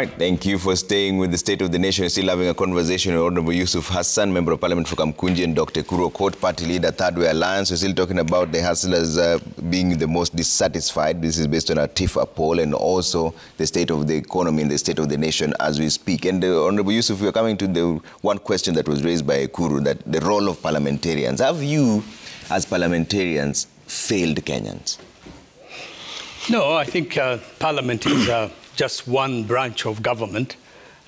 right, thank you for staying with the State of the Nation. We're still having a conversation with Honorable Yusuf Hassan, Member of Parliament for Kamkunji, and Dr. Kuro Court, Party Leader, Third Way Alliance. We're still talking about the hustlers being the most dissatisfied. This is based on a TIFA poll, and also the state of the economy and the state of the nation as we speak. And Honorable Yusuf, we're coming to the one question that was raised by Kuru, that the role of parliamentarians. Have you, as parliamentarians, failed Kenyans? No, I think Parliament is just one branch of government.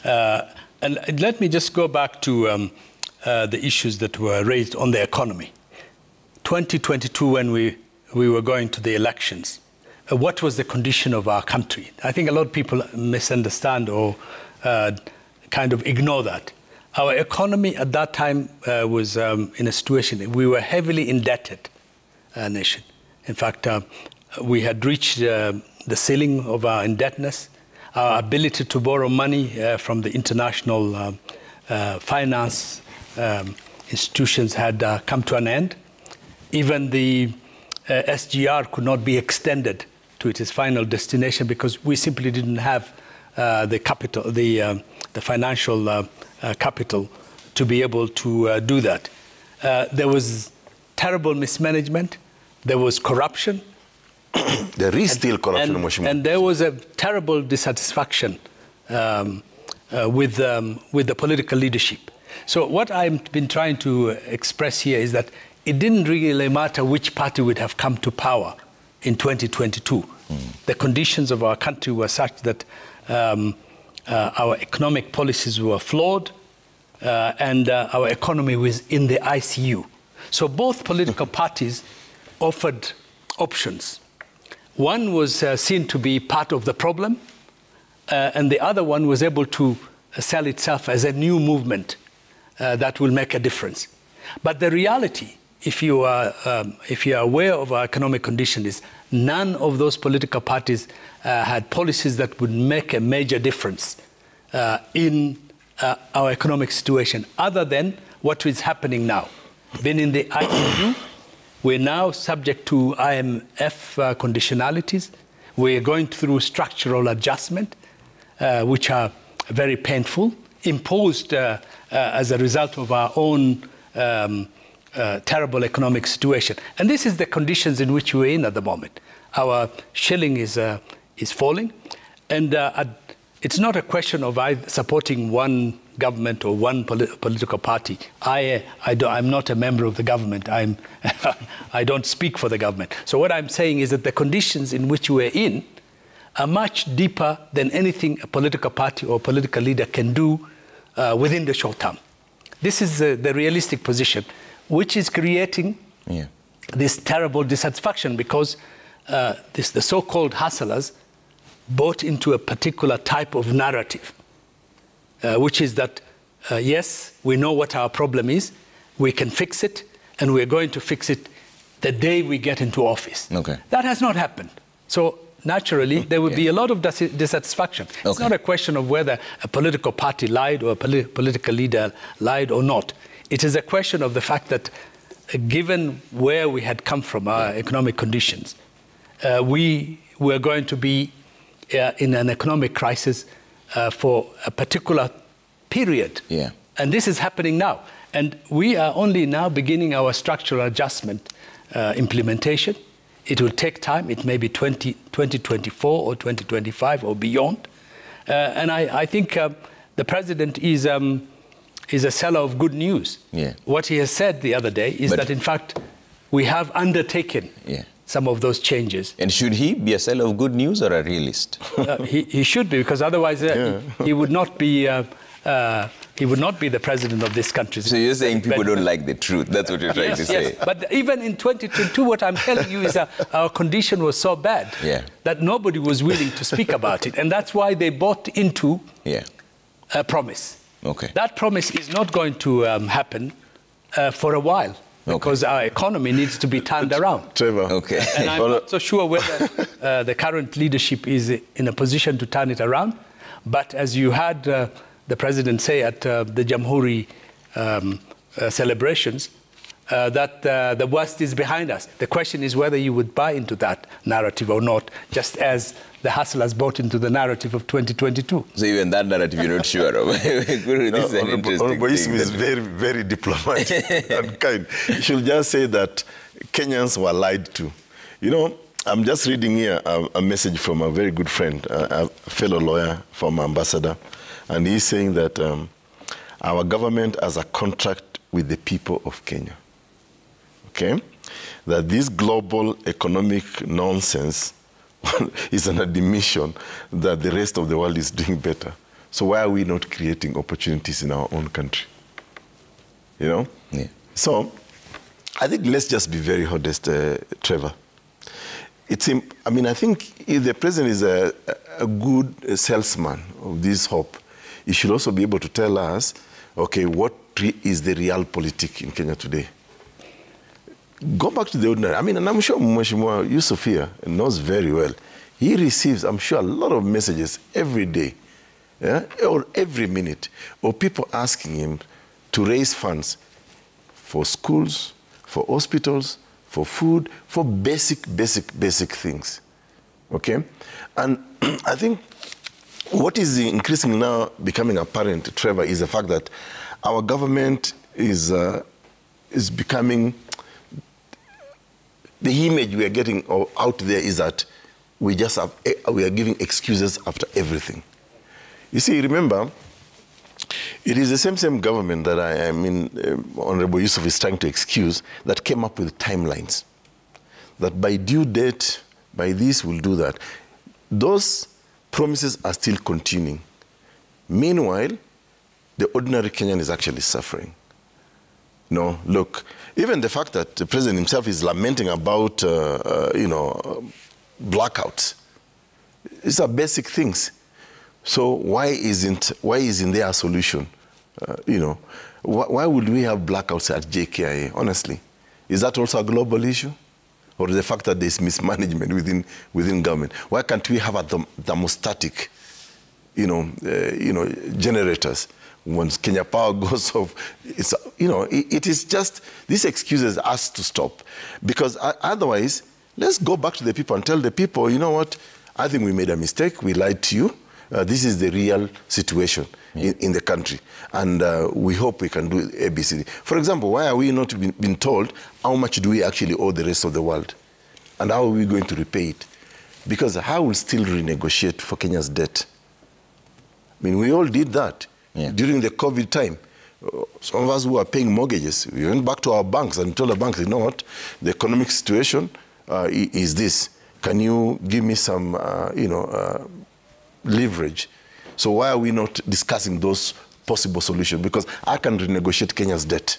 And let me just go back to the issues that were raised on the economy. 2022, when we were going to the elections, what was the condition of our country? I think a lot of people misunderstand or kind of ignore that. Our economy at that time was in a situation, we were heavily indebted nation. In fact, we had reached the ceiling of our indebtedness. Our ability to borrow money from the international finance institutions had come to an end. Even the SGR could not be extended to its final destination because we simply didn't have the capital, the financial capital to be able to do that. There was terrible mismanagement. There was corruption. There is still corruption, and there was a terrible dissatisfaction with the political leadership. So what I've been trying to express here is that it didn't really matter which party would have come to power in 2022. The conditions of our country were such that our economic policies were flawed and our economy was in the ICU. So both political parties offered options. One was seen to be part of the problem, and the other one was able to sell itself as a new movement that will make a difference. But the reality, if you are aware of our economic condition, is none of those political parties had policies that would make a major difference in our economic situation, other than what is happening now. Being in the IMF, we're now subject to IMF conditionalities. We're going through structural adjustment, which are very painful, imposed as a result of our own terrible economic situation. And this is the conditions in which we're in at the moment. Our shilling is falling, and it's not a question of supporting one government or one political party. I'm not a member of the government. I don't speak for the government. So what I'm saying is that the conditions in which we're in are much deeper than anything a political party or political leader can do within the short term. This is the realistic position, which is creating this terrible dissatisfaction because the so-called hustlers bought into a particular type of narrative, which is that, yes, we know what our problem is, we can fix it, and we're going to fix it the day we get into office. Okay. That has not happened. So naturally, there will be a lot of dissatisfaction. Okay. It's not a question of whether a political party lied or a political leader lied or not. It is a question of the fact that given where we had come from, our economic conditions, we were going to be in an economic crisis for a particular period. And this is happening now. And we are only now beginning our structural adjustment implementation. It will take time. It may be 2024 or 2025 or beyond. And I think the president is a seller of good news. What he has said the other day is that, in fact, we have undertaken some of those changes. And should he be a seller of good news or a realist? He should be, because otherwise he would not be the president of this country. So you're saying people don't like the truth. That's what you're trying to say. Yes. But even in 2022, what I'm telling you is that our condition was so bad that nobody was willing to speak about it. And that's why they bought into a promise. That promise is not going to happen for a while. Because our economy needs to be turned around. Trevor. And I'm not so sure whether the current leadership is in a position to turn it around. But as you had the president say at the Jamhuri celebrations, that the worst is behind us. The question is whether you would buy into that narrative or not, just as the hustlers bought into the narrative of 2022. So even that narrative you're not sure of. Guru, this is an interesting thing. Is very, very diplomatic and kind. You should just say that Kenyans were lied to. You know, I'm just reading here a message from a very good friend, a fellow lawyer, former ambassador, and he's saying that our government has a contract with the people of Kenya. Okay? That this global economic nonsense is an admission that the rest of the world is doing better. So why are we not creating opportunities in our own country? You know? Yeah. So I think let's just be very honest, Trevor. I think if the president is a good salesman of this hope, he should also be able to tell us, okay, what is the real politic in Kenya today? Go back to the ordinary. I mean, and I'm sure Mheshimiwa Yusuf here knows very well. He receives, I'm sure, a lot of messages every day, yeah, or every minute, of people asking him to raise funds for schools, for hospitals, for food, for basic things, okay? And I think what is increasingly now becoming apparent, Trevor, is the fact that our government is becoming, the image we are getting out there is that we are giving excuses after everything. You see, remember, it is the same government that Honorable Yusuf is trying to excuse that came up with timelines. That by due date, by this, we'll do that. Those promises are still continuing. Meanwhile, the ordinary Kenyan is actually suffering. No, look, even the fact that the president himself is lamenting about, blackouts, these are basic things. So why isn't there a solution? Why would we have blackouts at JKIA, honestly? Is that also a global issue? Or the fact that there's mismanagement within government? Why can't we have a thermostatic, generators? Once Kenya Power goes off, it is just, these excuses has to stop. Because otherwise, let's go back to the people and tell the people, you know what, I think we made a mistake, we lied to you. This is the real situation in the country. And we hope we can do ABCD. For example, why are we not being told how much do we actually owe the rest of the world? And how are we going to repay it? Because how will still renegotiate for Kenya's debt? I mean, we all did that. Yeah. During the COVID time, some of us who are paying mortgages, we went back to our banks and told the banks, you know what, the economic situation is this. Can you give me some, leverage? So why are we not discussing those possible solutions? Because I can renegotiate Kenya's debt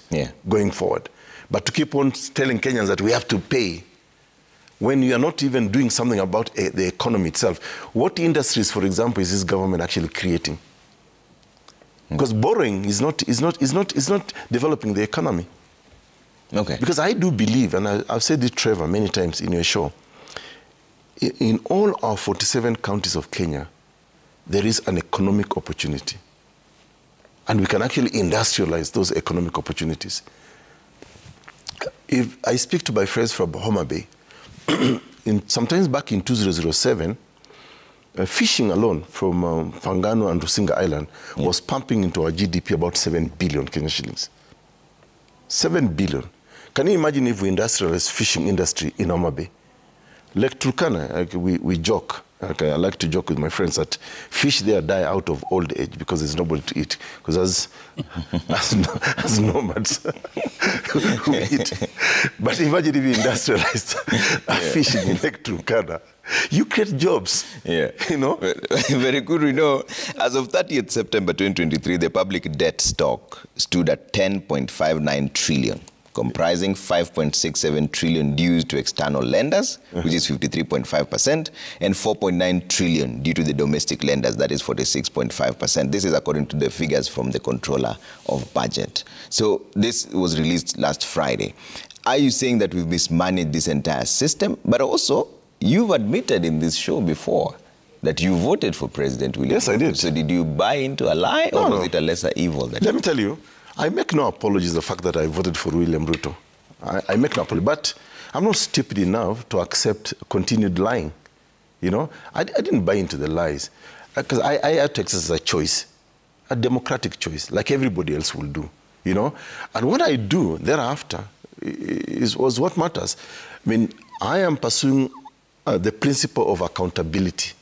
going forward. But to keep on telling Kenyans that we have to pay when you are not even doing something about the economy itself. What industries, for example, is this government actually creating? Because borrowing is not developing the economy. Okay. Because I do believe, and I've said this, Trevor, many times in your show, in all our 47 counties of Kenya, there is an economic opportunity. And we can actually industrialize those economic opportunities. If I speak to my friends from Homa Bay, sometimes back in 2007, fishing alone from Fangano and Rusinga Island was pumping into our GDP about 7 billion Kenya shillings. 7 billion. Can you imagine if we industrialize fishing industry in Homa Bay? Lake Turkana, we joke. Okay, I like to joke with my friends that fish there die out of old age because there's nobody to eat. Because as nomads, who eat. But imagine if you industrialized fishing in Lake Turkana. You create jobs. Yeah. Very good. As of 30th September 2023, the public debt stock stood at 10.59 trillion. Comprising 5.67 trillion dues to external lenders, which is 53.5%, and 4.9 trillion due to the domestic lenders, that is 46.5%. This is according to the figures from the Controller of Budget. So this was released last Friday. Are you saying that we've mismanaged this entire system? But also, you've admitted in this show before that you voted for President William. Yes, I did. So did you buy into a lie, or was it a lesser evil? Let me tell you, I make no apologies for the fact that I voted for William Ruto. I make no apology. But I'm not stupid enough to accept continued lying. You know, I didn't buy into the lies because I had to exercise a choice, a democratic choice, like everybody else will do. You know, and what I do thereafter was what matters. I mean, I am pursuing the principle of accountability,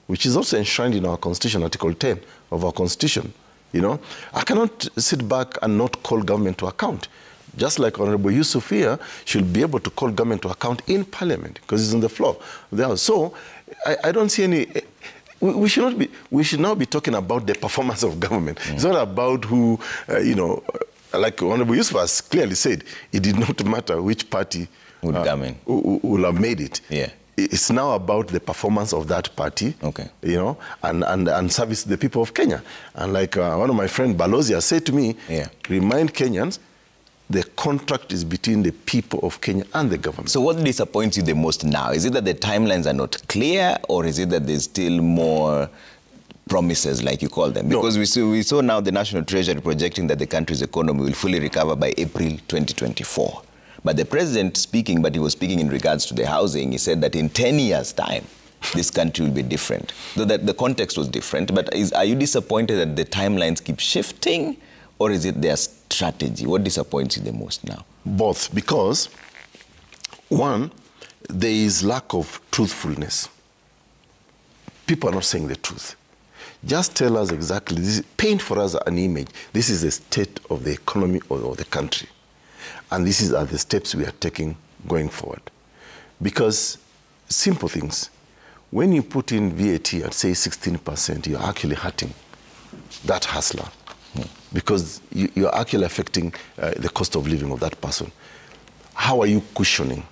which is also enshrined in our Constitution, Article 10 of our Constitution. You know, I cannot sit back and not call government to account. Just like Honorable Yusuf here should be able to call government to account in Parliament because it's on the floor. So I don't see any. We should now be talking about the performance of government. It's not about who, you know, like Honorable Yusuf has clearly said, it did not matter which party would come in, will have made it. Yeah. It's now about the performance of that party, you know, and service the people of Kenya. And like one of my friends, Balozi, has said to me, remind Kenyans, the contract is between the people of Kenya and the government. So what disappoints you the most now? Is it that the timelines are not clear, or is it that there's still more promises, like you call them? Because we saw now the National Treasury projecting that the country's economy will fully recover by April 2024. But the president speaking, but he was speaking in regards to the housing, he said that in 10 years' time, this country will be different. Though that the context was different, but are you disappointed that the timelines keep shifting, or is it their strategy? What disappoints you the most now? Both, because one, there is lack of truthfulness. People are not saying the truth. Just tell us exactly, paint for us an image. This is the state of the economy of the country. And these are the steps we are taking going forward. Because simple things, when you put in VAT at say 16%, you're actually hurting that hustler. Because you're actually affecting the cost of living of that person. How are you cushioning?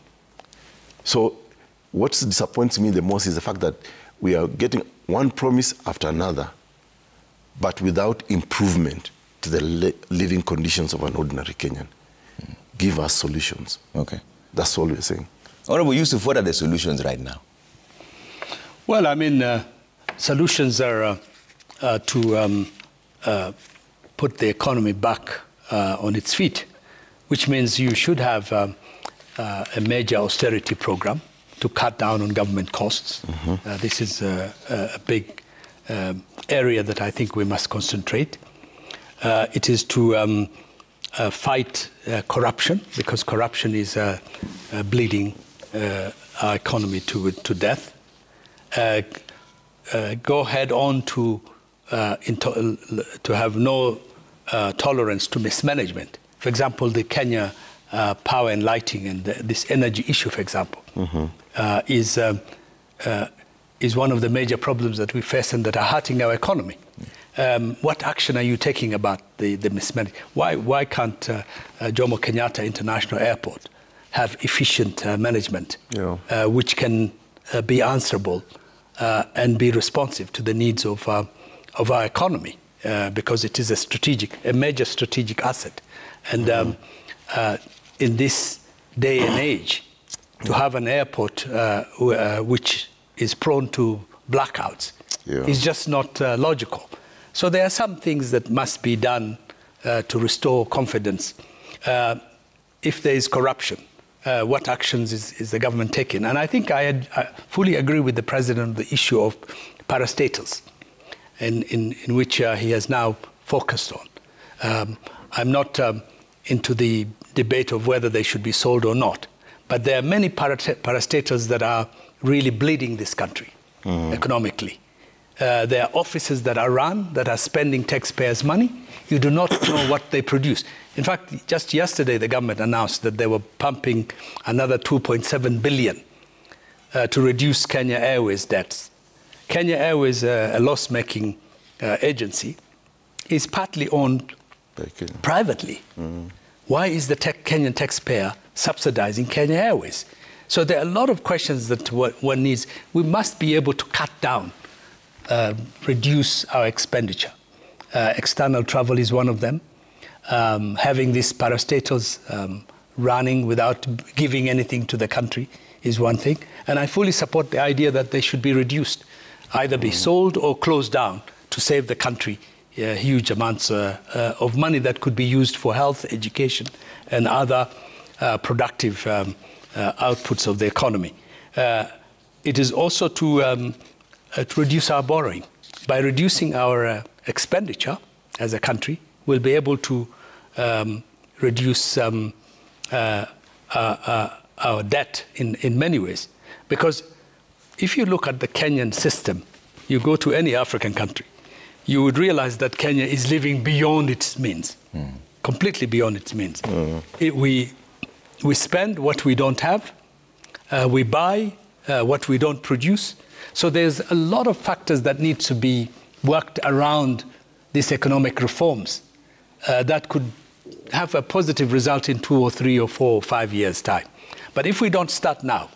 So what disappoints me the most is the fact that we are getting one promise after another, but without improvement to the living conditions of an ordinary Kenyan. Give us solutions. Okay. That's all we're saying. Honorable Yusuf, what are the solutions right now? Well, I mean, solutions are to put the economy back on its feet, which means you should have a major austerity program to cut down on government costs. This is a big area that I think we must concentrate. It is to fight corruption, because corruption is bleeding our economy to death. Go head on to have no tolerance to mismanagement. For example, the Kenya power and lighting and this energy issue, for example, is one of the major problems that we face and that are hurting our economy. What action are you taking about the mismanagement? Why can't Jomo Kenyatta International Airport have efficient management, which can be answerable and be responsive to the needs of our economy, because it is a major strategic asset. And in this day and age, to have an airport which is prone to blackouts is just not logical. So there are some things that must be done to restore confidence. If there is corruption, what actions is the government taking? And I think I fully agree with the president on the issue of parastatals, in which he has now focused on. I'm not into the debate of whether they should be sold or not, but there are many parastatals that are really bleeding this country economically. There are offices that are run, that are spending taxpayers' money. You do not know what they produce. In fact, just yesterday, the government announced that they were pumping another 2.7 billion to reduce Kenya Airways debts. Kenya Airways, a loss-making agency, is partly owned privately. Why is the Kenyan taxpayer subsidizing Kenya Airways? So there are a lot of questions that one needs. We must be able to cut down, reduce our expenditure. External travel is one of them. Having these parastatals running without giving anything to the country is one thing. And I fully support the idea that they should be reduced, either be sold or closed down to save the country huge amounts of money that could be used for health, education, and other productive outputs of the economy. It is also to reduce our borrowing. By reducing our expenditure as a country, we'll be able to reduce our debt in many ways. Because if you look at the Kenyan system, you go to any African country, you would realize that Kenya is living beyond its means, completely beyond its means. We spend what we don't have, we buy what we don't produce. So there's a lot of factors that need to be worked around these economic reforms that could have a positive result in 2 or 3 or 4 or 5 years' time. But if we don't start now,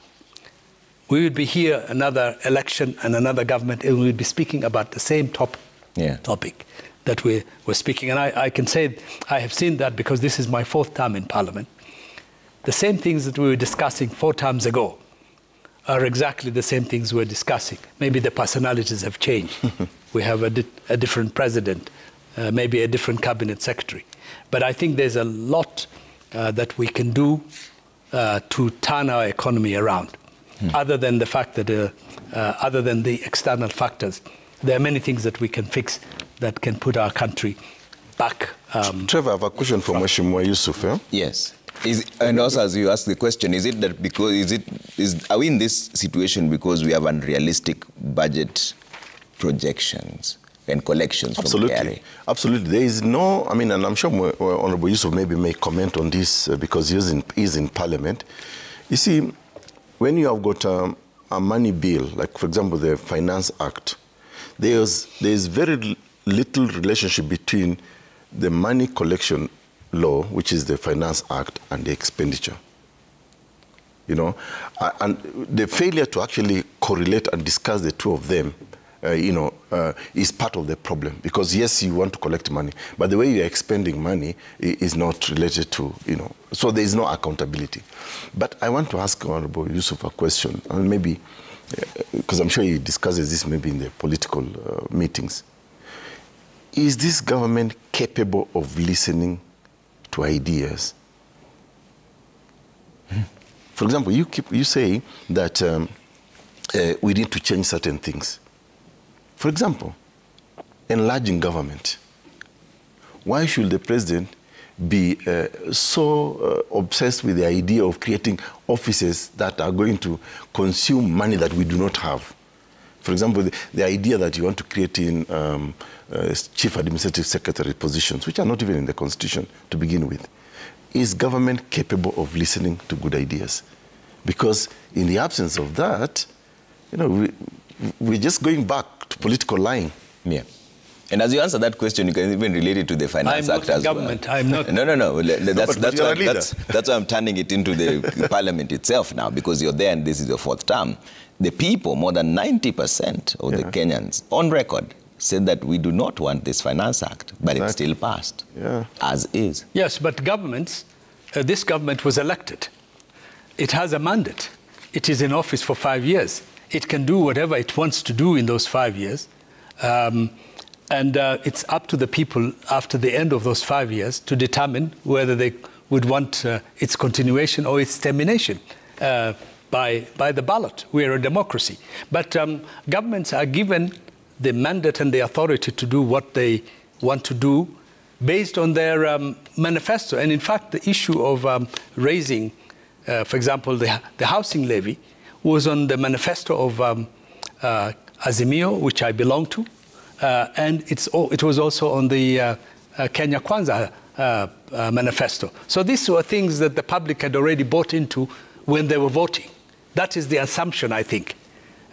we would be here another election and another government, and we would be speaking about the same topic that we're speaking. And I can say I have seen that because this is my 4th term in Parliament. The same things that we were discussing 4 terms ago are exactly the same things we're discussing. Maybe the personalities have changed. We have a different president, maybe a different cabinet secretary. But I think there's a lot that we can do to turn our economy around. Other than the fact that, other than the external factors, there are many things that we can fix that can put our country back. Trevor, I have a question for Mheshimiwa Yusuf. Yes. And also, as you ask the question, is it that because are we in this situation because we have unrealistic budget projections and collections from KRA? Absolutely. There is no, I mean, and I'm sure Honorable Yusuf maybe may comment on this because he's in Parliament. You see, when you have got a money bill, like for example the Finance Act, there's very little relationship between the money collection law, which is the Finance Act, and the expenditure. You know, and the failure to actually correlate and discuss the two of them, is part of the problem. Because yes, you want to collect money, but the way you're expending money is not related to, so there is no accountability. But I want to ask Honorable Yusuf a question, and maybe, because I'm sure he discusses this maybe in the political meetings. Is this government capable of listening to ideas? For example, you say that we need to change certain things. For example, enlarging government. Why should the president be so obsessed with the idea of creating offices that are going to consume money that we do not have? For example, the idea that you want to create in chief administrative secretary positions, which are not even in the constitution to begin with. Is government capable of listening to good ideas? Because in the absence of that, we're just going back to political lying. Yeah. And as you answer that question, you can even relate it to the Finance Act as government. well. I'm not. No. That's why I'm turning it into the Parliament itself now, because you're there and this is your 4th term. The people, more than 90% of the Kenyans, on record, said that we do not want this Finance Act, but it still passed, as is. Yes, but governments, this government was elected. It has a mandate. It is in office for 5 years. It can do whatever it wants to do in those 5 years. And it's up to the people after the end of those 5 years to determine whether they would want its continuation or its termination by the ballot. We are a democracy. But governments are given the mandate and the authority to do what they want to do based on their manifesto. And in fact, the issue of raising, for example, the housing levy was on the manifesto of Azimio, which I belong to, and it was also on the Kenya Kwanza manifesto. So these were things that the public had already bought into when they were voting. That is the assumption, I think,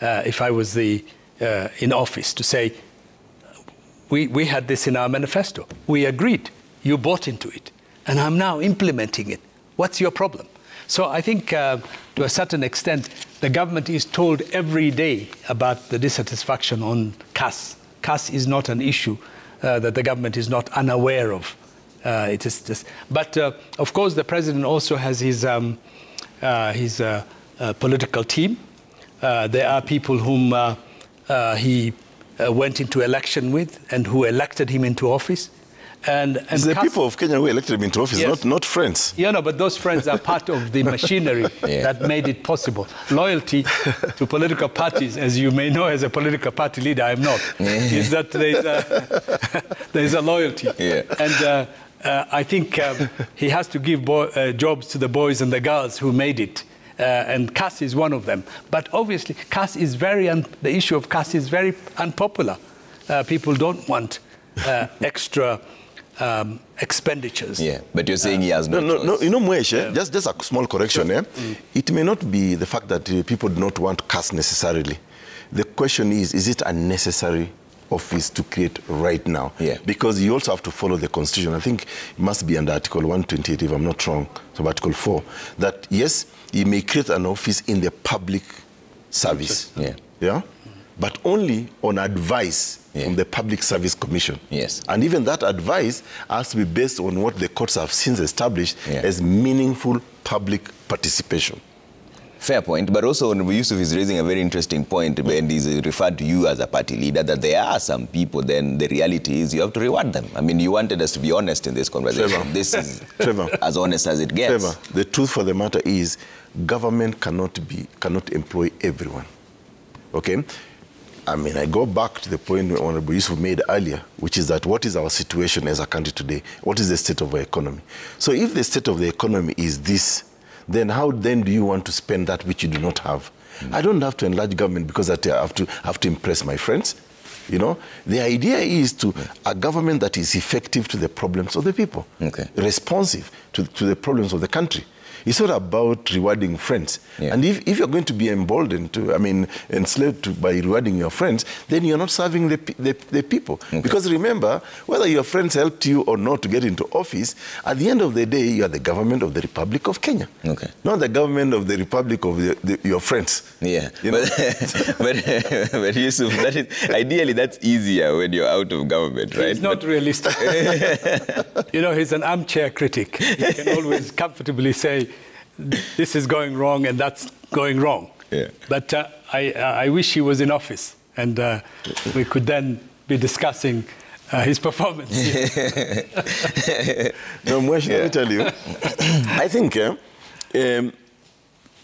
if I was in office, to say, we had this in our manifesto. We agreed. You bought into it. And I'm now implementing it. What's your problem? So I think, to a certain extent, the government is told every day about the dissatisfaction on CAS. CAS is not an issue that the government is not unaware of. It is just, but of course, the president also has his political team. There are people whom he went into election with and who elected him into office. And the people of Kenya who elected him into office, yes, not friends. Yeah, no, but those friends are part of the machinery that made it possible. Loyalty to political parties, as you may know as a political party leader, I'm not, is that there's a loyalty. Yeah. And I think he has to give jobs to the boys and the girls who made it. And CAS is one of them. But obviously, CAS is the issue of CAS is very unpopular. People don't want extra expenditures. Yeah, but you're saying he has no choice. No, you know, Mweshe, just a small correction. It may not be the fact that people do not want CAS necessarily. The question is it a necessary office to create right now? Yeah. Because you also have to follow the Constitution. I think it must be under Article 128, if I'm not wrong, so Article 4, that yes, you may create an office in the public service. Yeah? But only on advice from the Public Service Commission. Yes. And even that advice has to be based on what the courts have since established as meaningful public participation. Fair point, but also Yusuf is raising a very interesting point, and he's referred to you as a party leader, that there are some people, then the reality is you have to reward them. I mean, you wanted us to be honest in this conversation. Trevor. This is Trevor. as honest as it gets. Trevor, the truth for the matter is government cannot employ everyone. Okay? I mean, I go back to the point Honorable Yusuf made earlier, which is that what is our situation as a country today? What is the state of our economy? So if the state of the economy is this, then how then do you want to spend that which you do not have? I don't have to enlarge government because I have to impress my friends. You know, the idea is to a government that is effective to the problems of the people, responsive to the problems of the country. It's not about rewarding friends. And if you're going to be emboldened enslaved by rewarding your friends, then you're not serving the people. Because remember, whether your friends helped you or not to get into office, at the end of the day, you are the government of the Republic of Kenya. Not the government of the Republic of your friends. Yeah. You know? but Yusuf, ideally that's easier when you're out of government, right? It's not realistic. You know, he's an armchair critic. He can always comfortably say, this is going wrong and that's going wrong. But I wish he was in office and we could then be discussing his performance. No, Mwesh, let me tell you, I think, you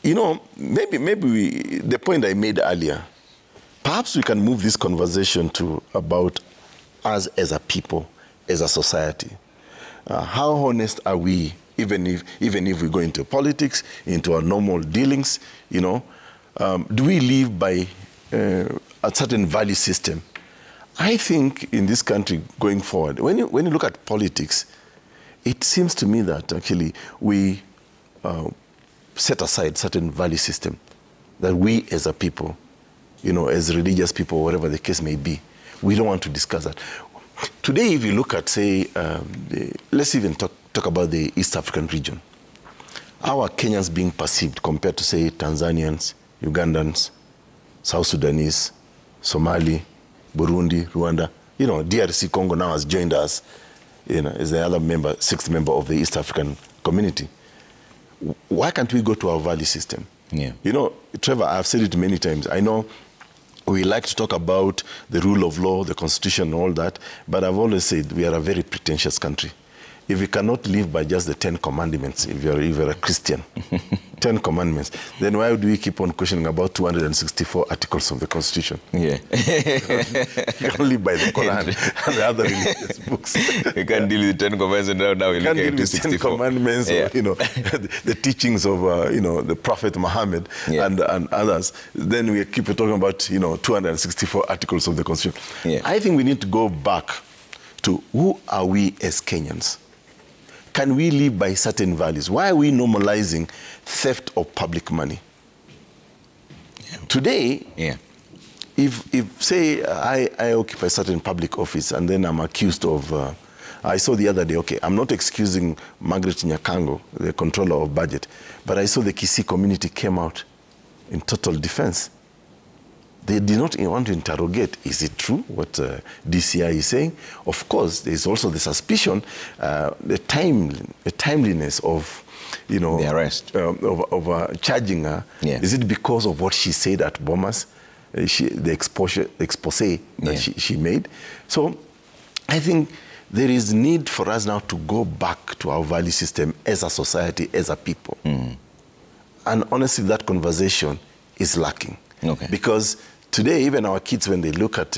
know, maybe the point I made earlier, perhaps we can move this conversation to about us as a people, as a society. How honest are we? Even if we go into politics, into our normal dealings, you know, do we live by a certain value system? I think in this country going forward, when you look at politics, it seems to me that actually we set aside certain value system that we as a people, you know, as religious people, whatever the case may be, we don't want to discuss that. Today, if you look at, say, let's even talk about the East African region. How are Kenyans being perceived compared to, say, Tanzanians, Ugandans, South Sudanese, Somali, Burundi, Rwanda? You know, DRC Congo now has joined us, you know, as the other member, sixth member of the East African community. Why can't we go to our value system? You know, Trevor, I've said it many times. I know we like to talk about the rule of law, the Constitution, and all that, but I've always said we are a very pretentious country. If you cannot live by just the 10 commandments, if you're a Christian, 10 commandments, then why do we keep on questioning about 264 articles of the Constitution? You can live by the Quran and the other religious books. You can't deal with 10 commandments and now we're looking at 264. 10 commandments, or, you know, the teachings of, you know, the Prophet Muhammad and others. Then we keep talking about, you know, 264 articles of the Constitution. I think we need to go back to who are we as Kenyans? Can we live by certain values? Why are we normalizing theft of public money? Today, if say I occupy a certain public office and then I'm accused of, I saw the other day, okay, I'm not excusing Margaret Nyakango, the controller of budget, but I saw the Kisii community came out in total defense. They did not want to interrogate, is it true what DCI is saying? Of course, there's also the suspicion, the timeliness of, you know, the arrest. Of charging her. Is it because of what she said at Bomas, the expose that she made? So I think there is need for us now to go back to our value system as a society, as a people. And honestly, that conversation is lacking. Okay. Because today, even our kids, when they look at,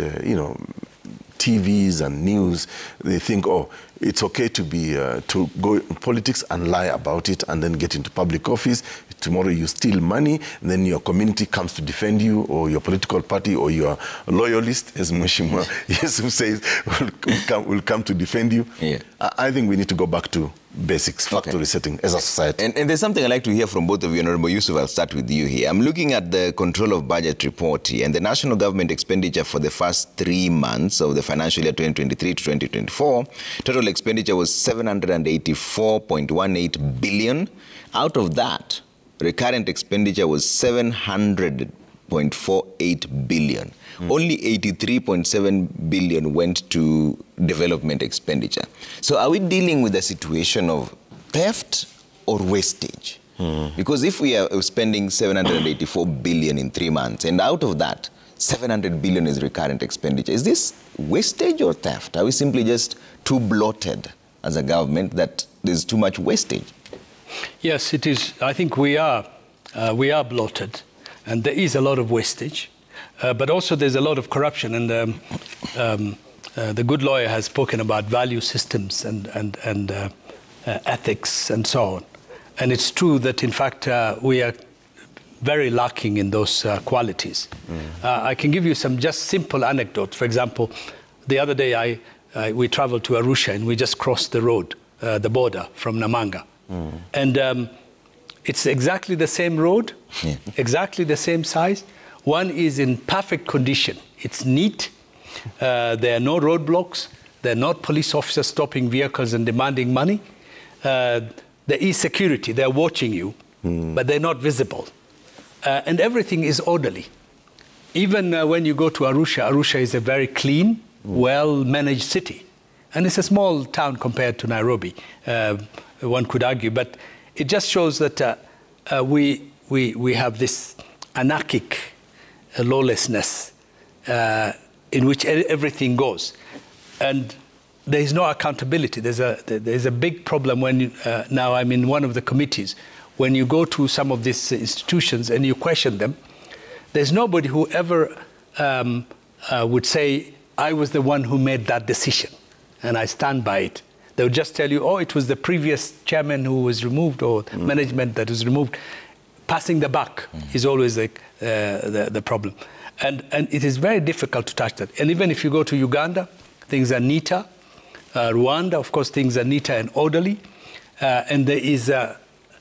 TVs and news, they think, oh, it's okay to be to go in politics and lie about it and then get into public office. Tomorrow you steal money, and then your community comes to defend you, or your political party, or your loyalist, as Mheshimiwa Yusuf says, will come to defend you. Yeah. I think we need to go back to basics, factory setting as a society. And there's something I'd like to hear from both of you. Honorable Yusuf, I'll start with you here. I'm looking at the control of budget report here, and the national government expenditure for the first 3 months of the financial year 2023 to 2024, total expenditure was 784.18 billion. Out of that, recurrent expenditure was 700.48 billion. Only 83.7 billion went to development expenditure. So are we dealing with a situation of theft or wastage? Because if we are spending 784 billion in 3 months, and out of that, 700 billion is recurrent expenditure, is this wastage or theft? Are we simply just too bloated as a government that there's too much wastage? Yes, it is. I think we are bloated, and there is a lot of wastage, but also there's a lot of corruption. And the good lawyer has spoken about value systems and ethics and so on. And it's true that, in fact, we are very lacking in those qualities. I can give you some just simple anecdotes. For example, the other day we traveled to Arusha, and we just crossed the road, the border from Namanga. And it's exactly the same road, exactly the same size. One is in perfect condition. It's neat. There are no roadblocks. There are not police officers stopping vehicles and demanding money. There is security. They're watching you, but they're not visible. And everything is orderly. Even when you go to Arusha, Arusha is a very clean, well-managed city. And it's a small town compared to Nairobi, one could argue. But it just shows that we have this anarchic lawlessness in which everything goes. And there is no accountability. There's a big problem when now I'm in one of the committees. When you go to some of these institutions and you question them, there's nobody who ever would say, I was the one who made that decision, and I stand by it. They would just tell you, oh, it was the previous chairman who was removed, or management that was removed. Passing the buck is always the problem. And it is very difficult to touch that. And even if you go to Uganda, things are neater. Rwanda, of course, things are neater and orderly. And there is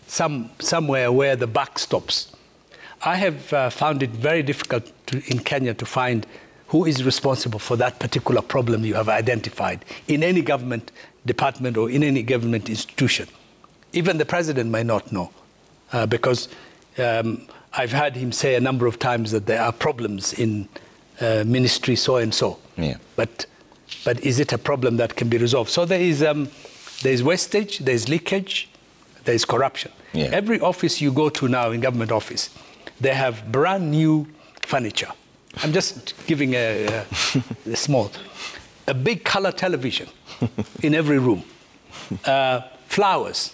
somewhere where the buck stops. I have found it very difficult in Kenya to find who is responsible for that particular problem you have identified in any government department or in any government institution. Even the president may not know, because I've heard him say a number of times that there are problems in ministry so and so. Yeah. But is it a problem that can be resolved? So there is wastage, there is leakage, there is corruption. Yeah. Every office you go to now in government office, they have brand new furniture. I'm just giving a big color television in every room, flowers.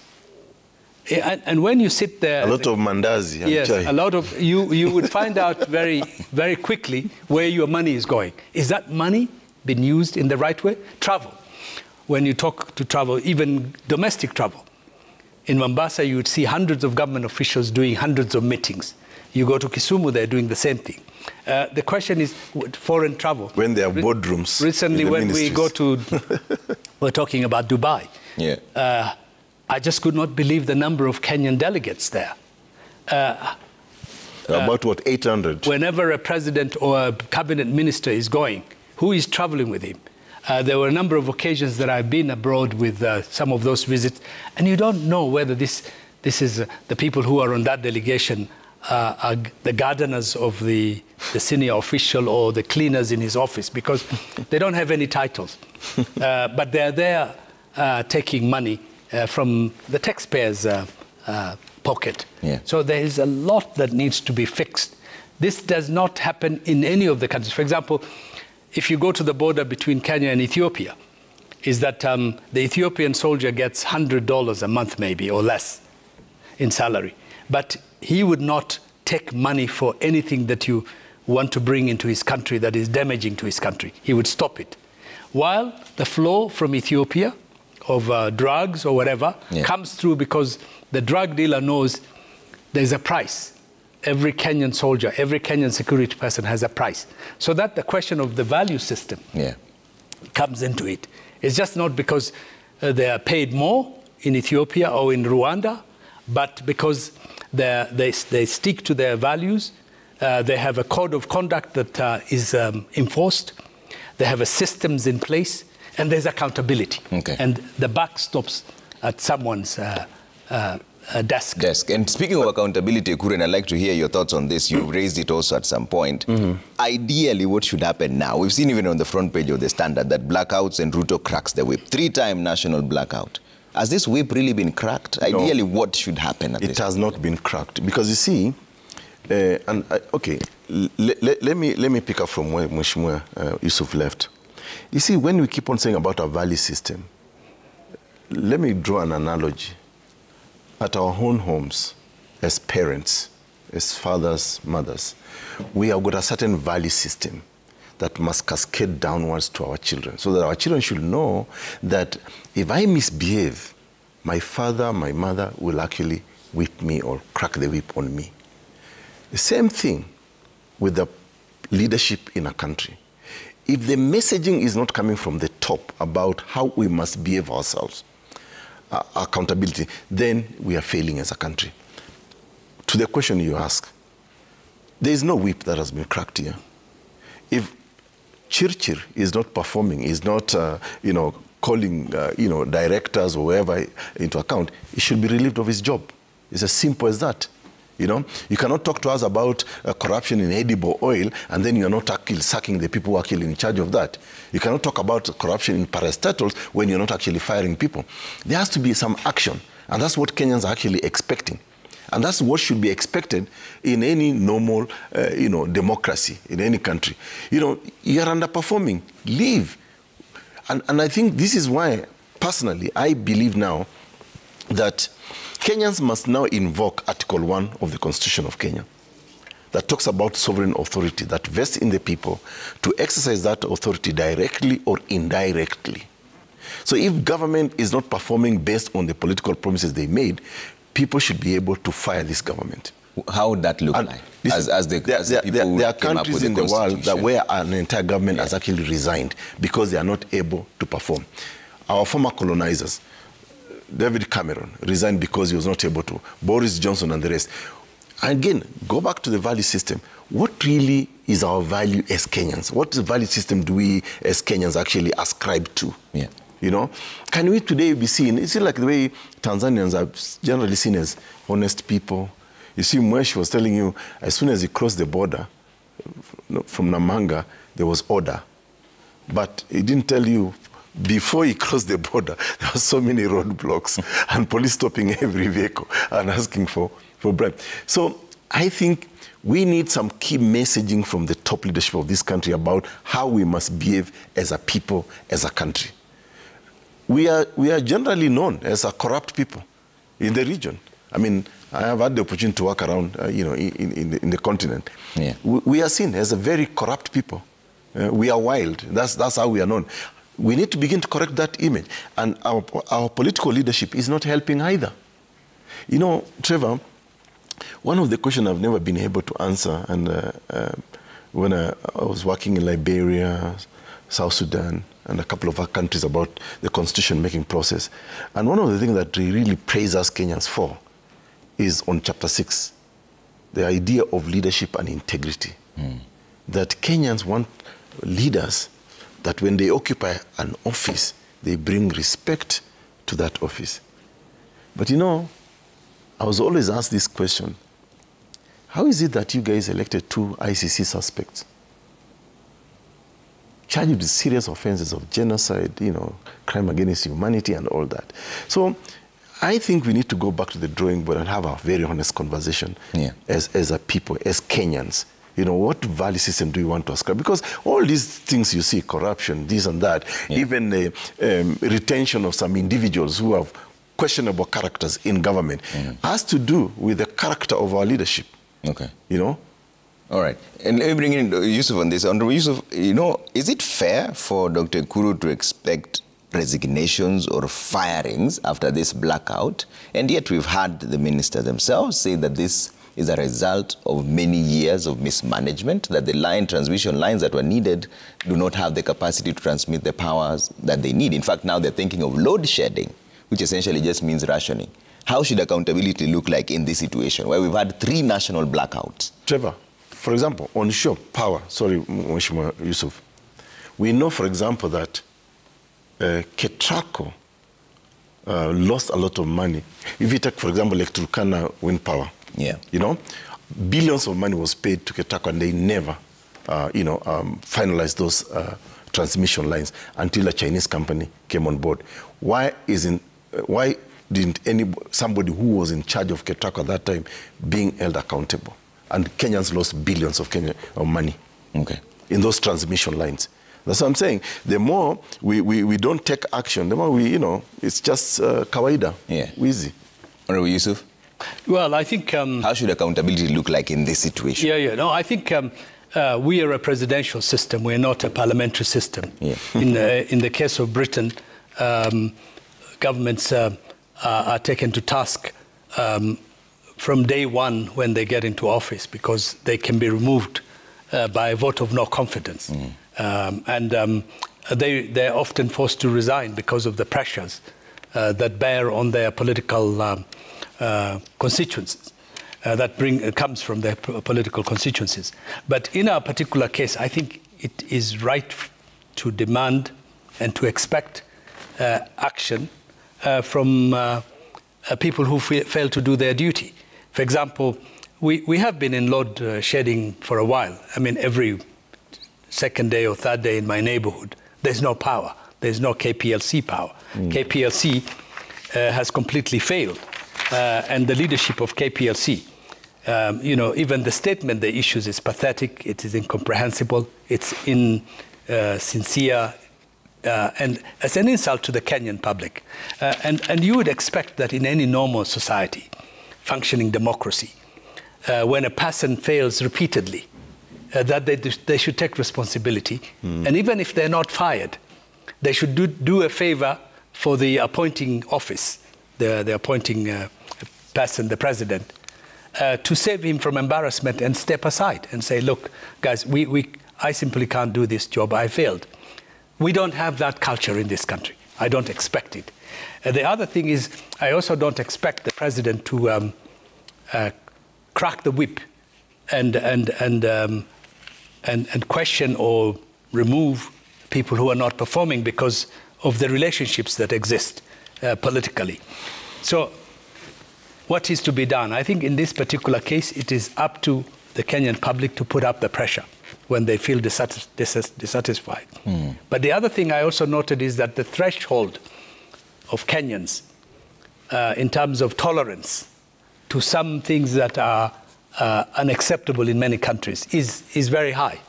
And when you sit there... A lot of mandazi. Yes, a lot of... You would find out very, very quickly where your money is going. Is that money being used in the right way? Travel. When you talk to travel, even domestic travel. In Mombasa, you would see hundreds of government officials doing hundreds of meetings. You go to Kisumu, they're doing the same thing. The question is foreign travel. When there are boardrooms. Recently, when we go to... we're talking about Dubai. Yeah. I just could not believe the number of Kenyan delegates there. About what, 800? Whenever a president or a cabinet minister is going, who is traveling with him? There were a number of occasions that I've been abroad with some of those visits, and you don't know whether this is the people who are on that delegation are the gardeners of the senior official or the cleaners in his office, because they don't have any titles. But they're there taking money from the taxpayers' pocket. Yeah. So there is a lot that needs to be fixed. This does not happen in any of the countries. For example, if you go to the border between Kenya and Ethiopia, is that the Ethiopian soldier gets $100 a month maybe or less in salary. But he would not take money for anything that you want to bring into his country that is damaging to his country. He would stop it. While the flow from Ethiopia of drugs or whatever comes through because the drug dealer knows there's a price. Every Kenyan soldier, every Kenyan security person has a price. So that the question of the value system comes into it. It's just not because they are paid more in Ethiopia or in Rwanda, but because they stick to their values. They have a code of conduct that is enforced. They have systems in place, and there's accountability. And the buck stops at someone's desk. And speaking of accountability, Kuren, I'd like to hear your thoughts on this. You raised it also at some point. Ideally, what should happen now? We've seen even on the front page of the Standard that blackouts and Ruto cracks the whip. 3-time national blackout. Has this whip really been cracked? Ideally, what should happen at this point? It has not been cracked. Because you see, let me pick up from where Mheshimiwa Yusuf left. You see, when we keep on saying about our value system, let me draw an analogy. At our own homes, as parents, as fathers, mothers, we have got a certain value system that must cascade downwards to our children, so that our children should know that if I misbehave, my father, my mother will actually whip me or crack the whip on me. The same thing with the leadership in a country. If the messaging is not coming from the top about how we must behave ourselves, accountability, then we are failing as a country. To the question you ask, there is no whip that has been cracked here. If Chirchir is not performing, is not, calling, directors or whoever into account, he should be relieved of his job. It's as simple as that. You cannot talk to us about corruption in edible oil and then you're not actually sacking the people who are actually in charge of that. You cannot talk about corruption in parastatals when you're not actually firing people. There has to be some action, and that's what Kenyans are actually expecting. And that's what should be expected in any normal, democracy, in any country. You're underperforming, leave. And I think this is why, personally, I believe now that Kenyans must now invoke Article 1 of the Constitution of Kenya that talks about sovereign authority that vests in the people to exercise that authority directly or indirectly. So if government is not performing based on the political promises they made, people should be able to fire this government. How would that look like? There are countries in the world that where an entire government has actually resigned because they are not able to perform. Our former colonizers, David Cameron, resigned because he was not able to. Boris Johnson and the rest. Again, go back to the value system. What really is our value as Kenyans? What value system do we as Kenyans actually ascribe to? Can we today be seen, it's like the way Tanzanians are generally seen as honest people. You see, Mwesh was telling you, as soon as he crossed the border from Namanga, there was order. But he didn't tell you, before he crossed the border, there were so many roadblocks and police stopping every vehicle and asking for bribe. So I think we need some key messaging from the top leadership of this country about how we must behave as a people, as a country. We are generally known as a corrupt people in the region. I mean, I have had the opportunity to walk around, in the continent. We are seen as a very corrupt people. We are wild. That's how we are known. We need to begin to correct that image. And our political leadership is not helping either. Trevor, one of the questions I've never been able to answer, and when I was working in Liberia, South Sudan, and a couple of other countries about the constitution-making process, and one of the things that we really praise us Kenyans for is on Chapter 6, the idea of leadership and integrity. That Kenyans want leaders that when they occupy an office, they bring respect to that office. But I was always asked this question: how is it that you guys elected 2 ICC suspects, charged with serious offenses of genocide, crime against humanity and all that? So I think we need to go back to the drawing board and have a very honest conversation as a people, as Kenyans. You know, what value system do you want to ascribe? Because all these things you see, corruption, this and that, even the retention of some individuals who have questionable characters in government, has to do with the character of our leadership. Okay. You know? All right. And let me bring in Yusuf on this. Honorable Yusuf, you know, is it fair for Dr. Kuru to expect resignations or firings after this blackout? And yet we've heard the ministers themselves say that this is a result of many years of mismanagement, that the transmission lines that were needed do not have the capacity to transmit the powers that they need. In fact, now they're thinking of load shedding, which essentially just means rationing. How should accountability look like in this situation where we've had 3 national blackouts? Trevor, for example, on shore power, sorry, Mheshimiwa Yusuf, we know, for example, that Ketraco lost a lot of money. If you take, for example, like Turkana wind power, you know, billions of money was paid to Ketraco and they never, finalized those transmission lines until a Chinese company came on board. Why didn't somebody who was in charge of Ketraco at that time being held accountable? And Kenyans lost billions of money in those transmission lines. That's what I'm saying. The more we don't take action, the more it's just kawaida, easy. Honorable Yusuf? Well, I think... how should accountability look like in this situation? No, I think we are a presidential system. We're not a parliamentary system. In the case of Britain, governments are taken to task from day one when they get into office, because they can be removed by a vote of no confidence. They're often forced to resign because of the pressures that bear on their political constituencies, comes from their political constituencies. But in our particular case, I think it is right to demand and to expect action from people who fail to do their duty. For example, we have been in load shedding for a while. I mean, every second day or third day in my neighborhood, there's no power. There's no KPLC power. KPLC has completely failed. And the leadership of KPLC, even the statement they issues is pathetic, it is incomprehensible, it's insincere, and it's an insult to the Kenyan public. And you would expect that in any normal society, functioning democracy, when a person fails repeatedly, that they should take responsibility. And even if they're not fired, they should do a favor for the appointing office, the appointing person, the president, to save him from embarrassment and step aside and say, look, guys, I simply can't do this job. I failed. We don't have that culture in this country. I don't expect it. The other thing is, I also don't expect the president to crack the whip and question or remove people who are not performing because of the relationships that exist politically. So what is to be done? I think in this particular case, it is up to the Kenyan public to put up the pressure when they feel dissatisfied. But the other thing I also noted is that the threshold of Kenyans in terms of tolerance to some things that are unacceptable in many countries is very high.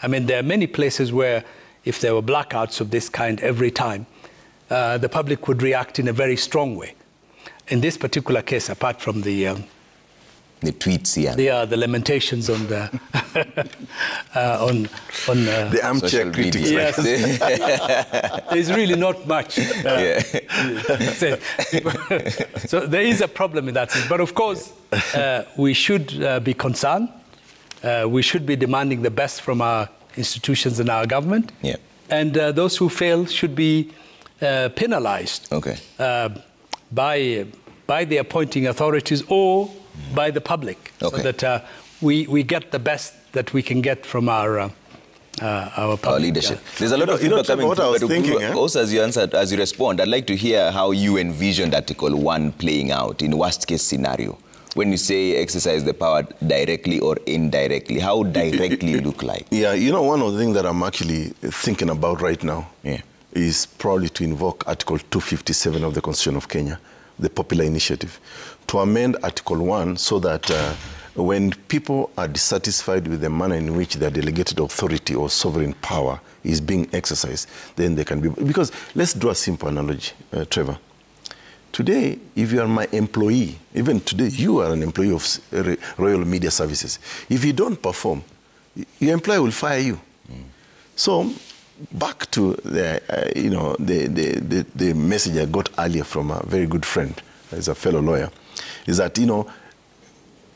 I mean, there are many places where if there were blackouts of this kind every time, the public would react in a very strong way. In this particular case, apart from the tweets, the lamentations on the the armchair critics. Yes, there's really not much. So there is a problem in that sense. But of course, we should be concerned. We should be demanding the best from our institutions and our government. And those who fail should be penalized by the appointing authorities or by the public, so that we get the best that we can get from our leadership. There's a lot of feedback coming through, but also as you respond, I'd like to hear how you envisioned Article 1 playing out in worst case scenario. When you say exercise the power directly or indirectly, how directly look like? One of the things that I'm actually thinking about right now is probably to invoke Article 257 of the Constitution of Kenya, the popular initiative, to amend Article 1 so that when people are dissatisfied with the manner in which their delegated authority or sovereign power is being exercised, then they can be... Because let's draw a simple analogy, Trevor. Today, if you are my employee, even today, you are an employee of Royal Media Services. If you don't perform, your employer will fire you. So, back to the, the message I got earlier from a very good friend, as a fellow lawyer, is that,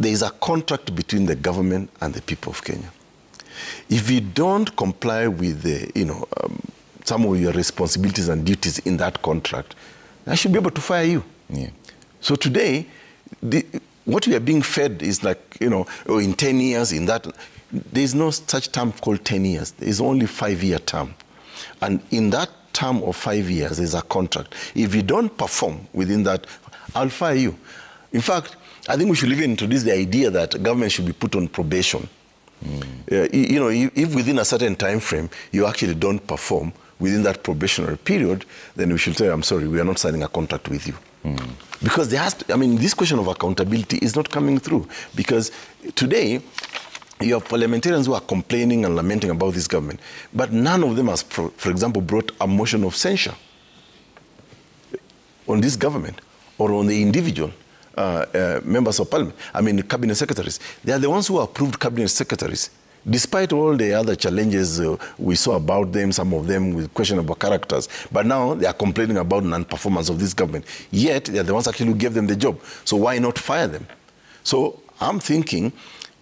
there is a contract between the government and the people of Kenya. If you don't comply with the, some of your responsibilities and duties in that contract, I should be able to fire you. Yeah. So today, what we are being fed is like, in 10 years, in that, there is no such term called 10 years. There is only 5-year term. And in that term of 5 years, there is a contract. If you don't perform within that, I'll fire you. In fact, I think we should even introduce the idea that government should be put on probation. If within a certain time frame, you actually don't perform within that probationary period, then we should say, I'm sorry, we are not signing a contract with you. Because there has to, this question of accountability is not coming through. Because today, you have parliamentarians who are complaining and lamenting about this government, but none of them has, for example, brought a motion of censure on this government or on the individual members of parliament. Cabinet secretaries. They are the ones who approved cabinet secretaries. Despite all the other challenges we saw about them, some of them with questionable characters, but now they are complaining about non-performance of this government. Yet, they are the ones actually who gave them the job. So why not fire them? So I'm thinking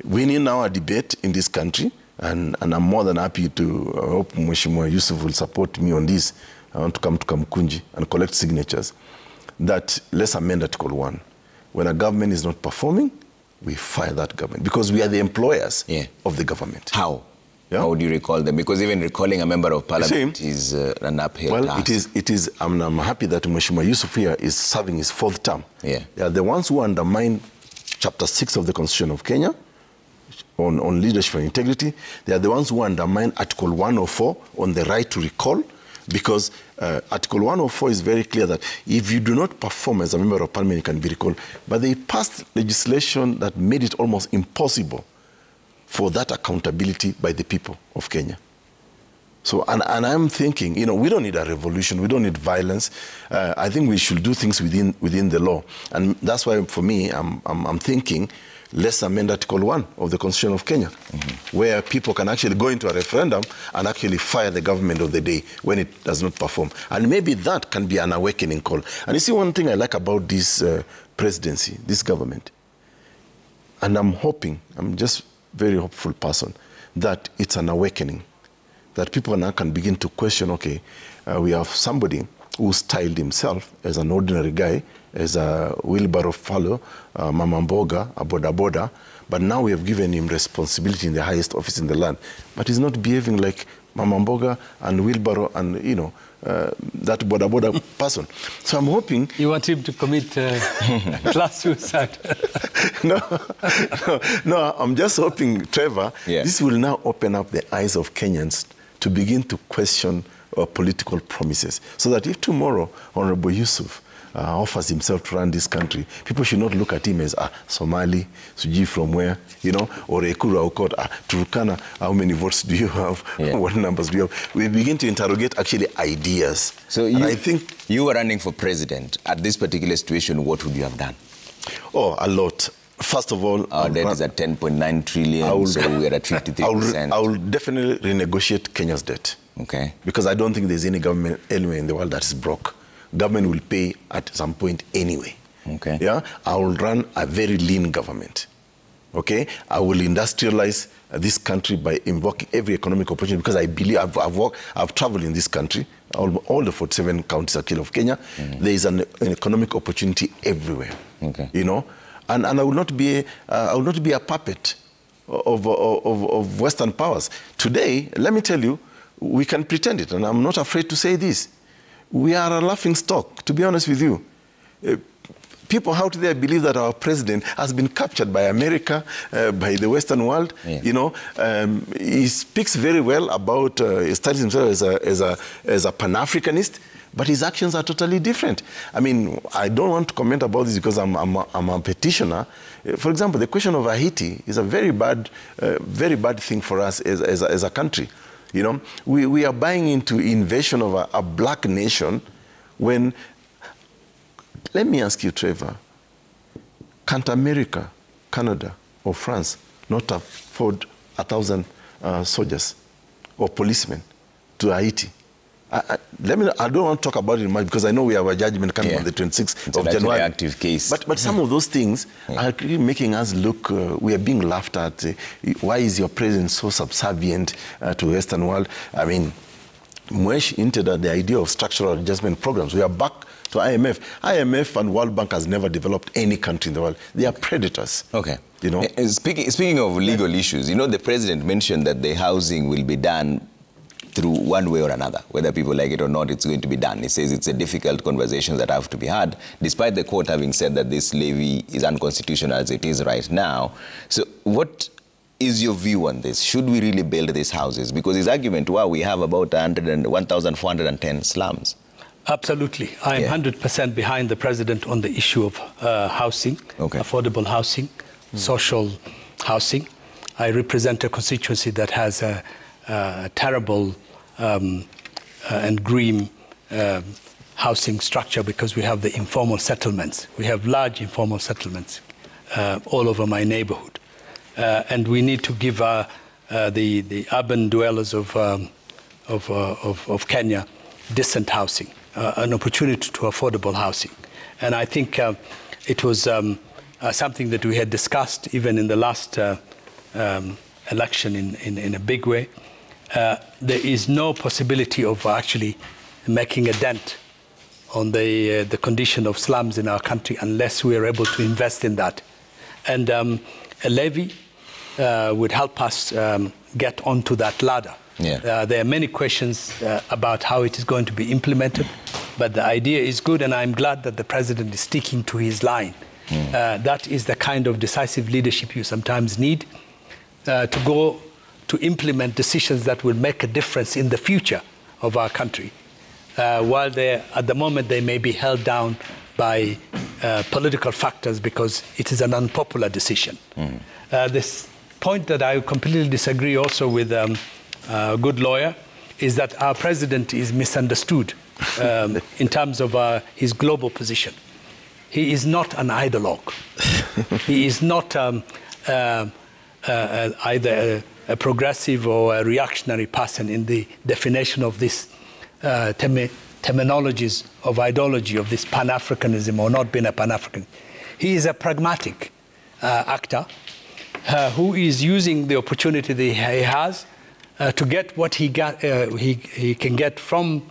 we need now a debate in this country, and I'm more than happy to hope Mheshimiwa Yusuf will support me on this. I want to come to Kamkunji and collect signatures that let's amend Article 1. When a government is not performing, we fire that government because we are the employers of the government. How? Yeah? How would you recall them? Because even recalling a member of parliament is an uphill task. It is. I'm happy that Mheshimiwa Yusuf here is serving his 4th term. Yeah. They are the ones who undermine Chapter 6 of the Constitution of Kenya on leadership and integrity. They are the ones who undermine Article 104 on the right to recall, because Article 104 is very clear that if you do not perform as a member of parliament, you can be recalled. But they passed legislation that made it almost impossible for that accountability by the people of Kenya. So, and I'm thinking, we don't need a revolution, we don't need violence. I think we should do things within the law. And that's why, for me, I'm thinking, let's amend Article 1 of the Constitution of Kenya, where people can actually go into a referendum and actually fire the government of the day when it does not perform. And maybe that can be an awakening call. And you see, one thing I like about this presidency, this government, and I'm just very hopeful person, that it's an awakening, that people now can begin to question, okay, we have somebody who styled himself as an ordinary guy, as a wheelbarrow fellow, Mama Mboga, a boda, but now we have given him responsibility in the highest office in the land. But he's not behaving like Mama Mboga and wheelbarrow and, that boda person. So I'm hoping... You want him to commit class suicide? No, I'm just hoping, Trevor, this will now open up the eyes of Kenyans to begin to question political promises. So that if tomorrow Honorable Yusuf offers himself to run this country, people should not look at him as Somali, Suji from where, or Ekuru Aukot, Turkana, how many votes do you have? What numbers do you have? We begin to interrogate actually ideas. So I think you were running for president. At this particular situation, what would you have done? Oh, a lot. First of all, our debt is at 10.9 trillion, so we're at 53%. I will definitely renegotiate Kenya's debt. Okay. Because I don't think there's any government anywhere in the world that is broke. Government will pay at some point anyway. Okay. Yeah. I will run a very lean government. Okay. I will industrialize this country by invoking every economic opportunity, because I believe I've traveled in this country, all the 47 counties of Kenya. There is an economic opportunity everywhere. Okay. And I will not be a puppet of Western powers. Today, let me tell you, we can pretend it, and I'm not afraid to say this. We are a laughing stock, to be honest with you. People out there believe that our president has been captured by America, by the Western world. He speaks very well about, he studies himself as a Pan-Africanist, but his actions are totally different. I mean, I don't want to comment about this because I'm a petitioner. For example, the question of Haiti is a very bad thing for us as a country. You know, we are buying into invasion of a black nation when, let me ask you, Trevor, can't America, Canada, or France not afford 1,000 soldiers or policemen to Haiti? I don't want to talk about it much because I know we have a judgment coming on the 26th of January. Active case. But some of those things are really making us look, we are being laughed at. Why is your president so subservient to the Western world? I mean, Mwesh hinted at the idea of structural adjustment programs. We are back to IMF. IMF and World Bank has never developed any country in the world. They are predators. Okay. You know? Speaking of legal issues, you know, the president mentioned that the housing will be done through one way or another. Whether people like it or not, it's going to be done. He says it's a difficult conversation that have to be had, despite the court having said that this levy is unconstitutional as it is right now. So what is your view on this? Should we really build these houses? Because his argument, well, we have about 1,410 slums. Absolutely. I am 100% behind the president on the issue of housing, affordable housing, social housing. I represent a constituency that has a terrible and grim housing structure because we have the informal settlements. We have large informal settlements all over my neighborhood. And we need to give the urban dwellers of Kenya decent housing, an opportunity to affordable housing. And I think it was something that we had discussed even in the last election in a big way. There is no possibility of actually making a dent on the condition of slums in our country unless we are able to invest in that. And a levy would help us get onto that ladder. There are many questions about how it is going to be implemented, but the idea is good, and I'm glad that the president is sticking to his line. That is the kind of decisive leadership you sometimes need to go to implement decisions that will make a difference in the future of our country. While at the moment they may be held down by political factors because it is an unpopular decision. This point that I completely disagree also with a good lawyer is that our president is misunderstood in terms of his global position. He is not an ideologue. He is not either a progressive or a reactionary person in the definition of this terminologies of ideology, of this Pan-Africanism or not being a Pan-African. He is a pragmatic actor who is using the opportunity that he has to get what he can get from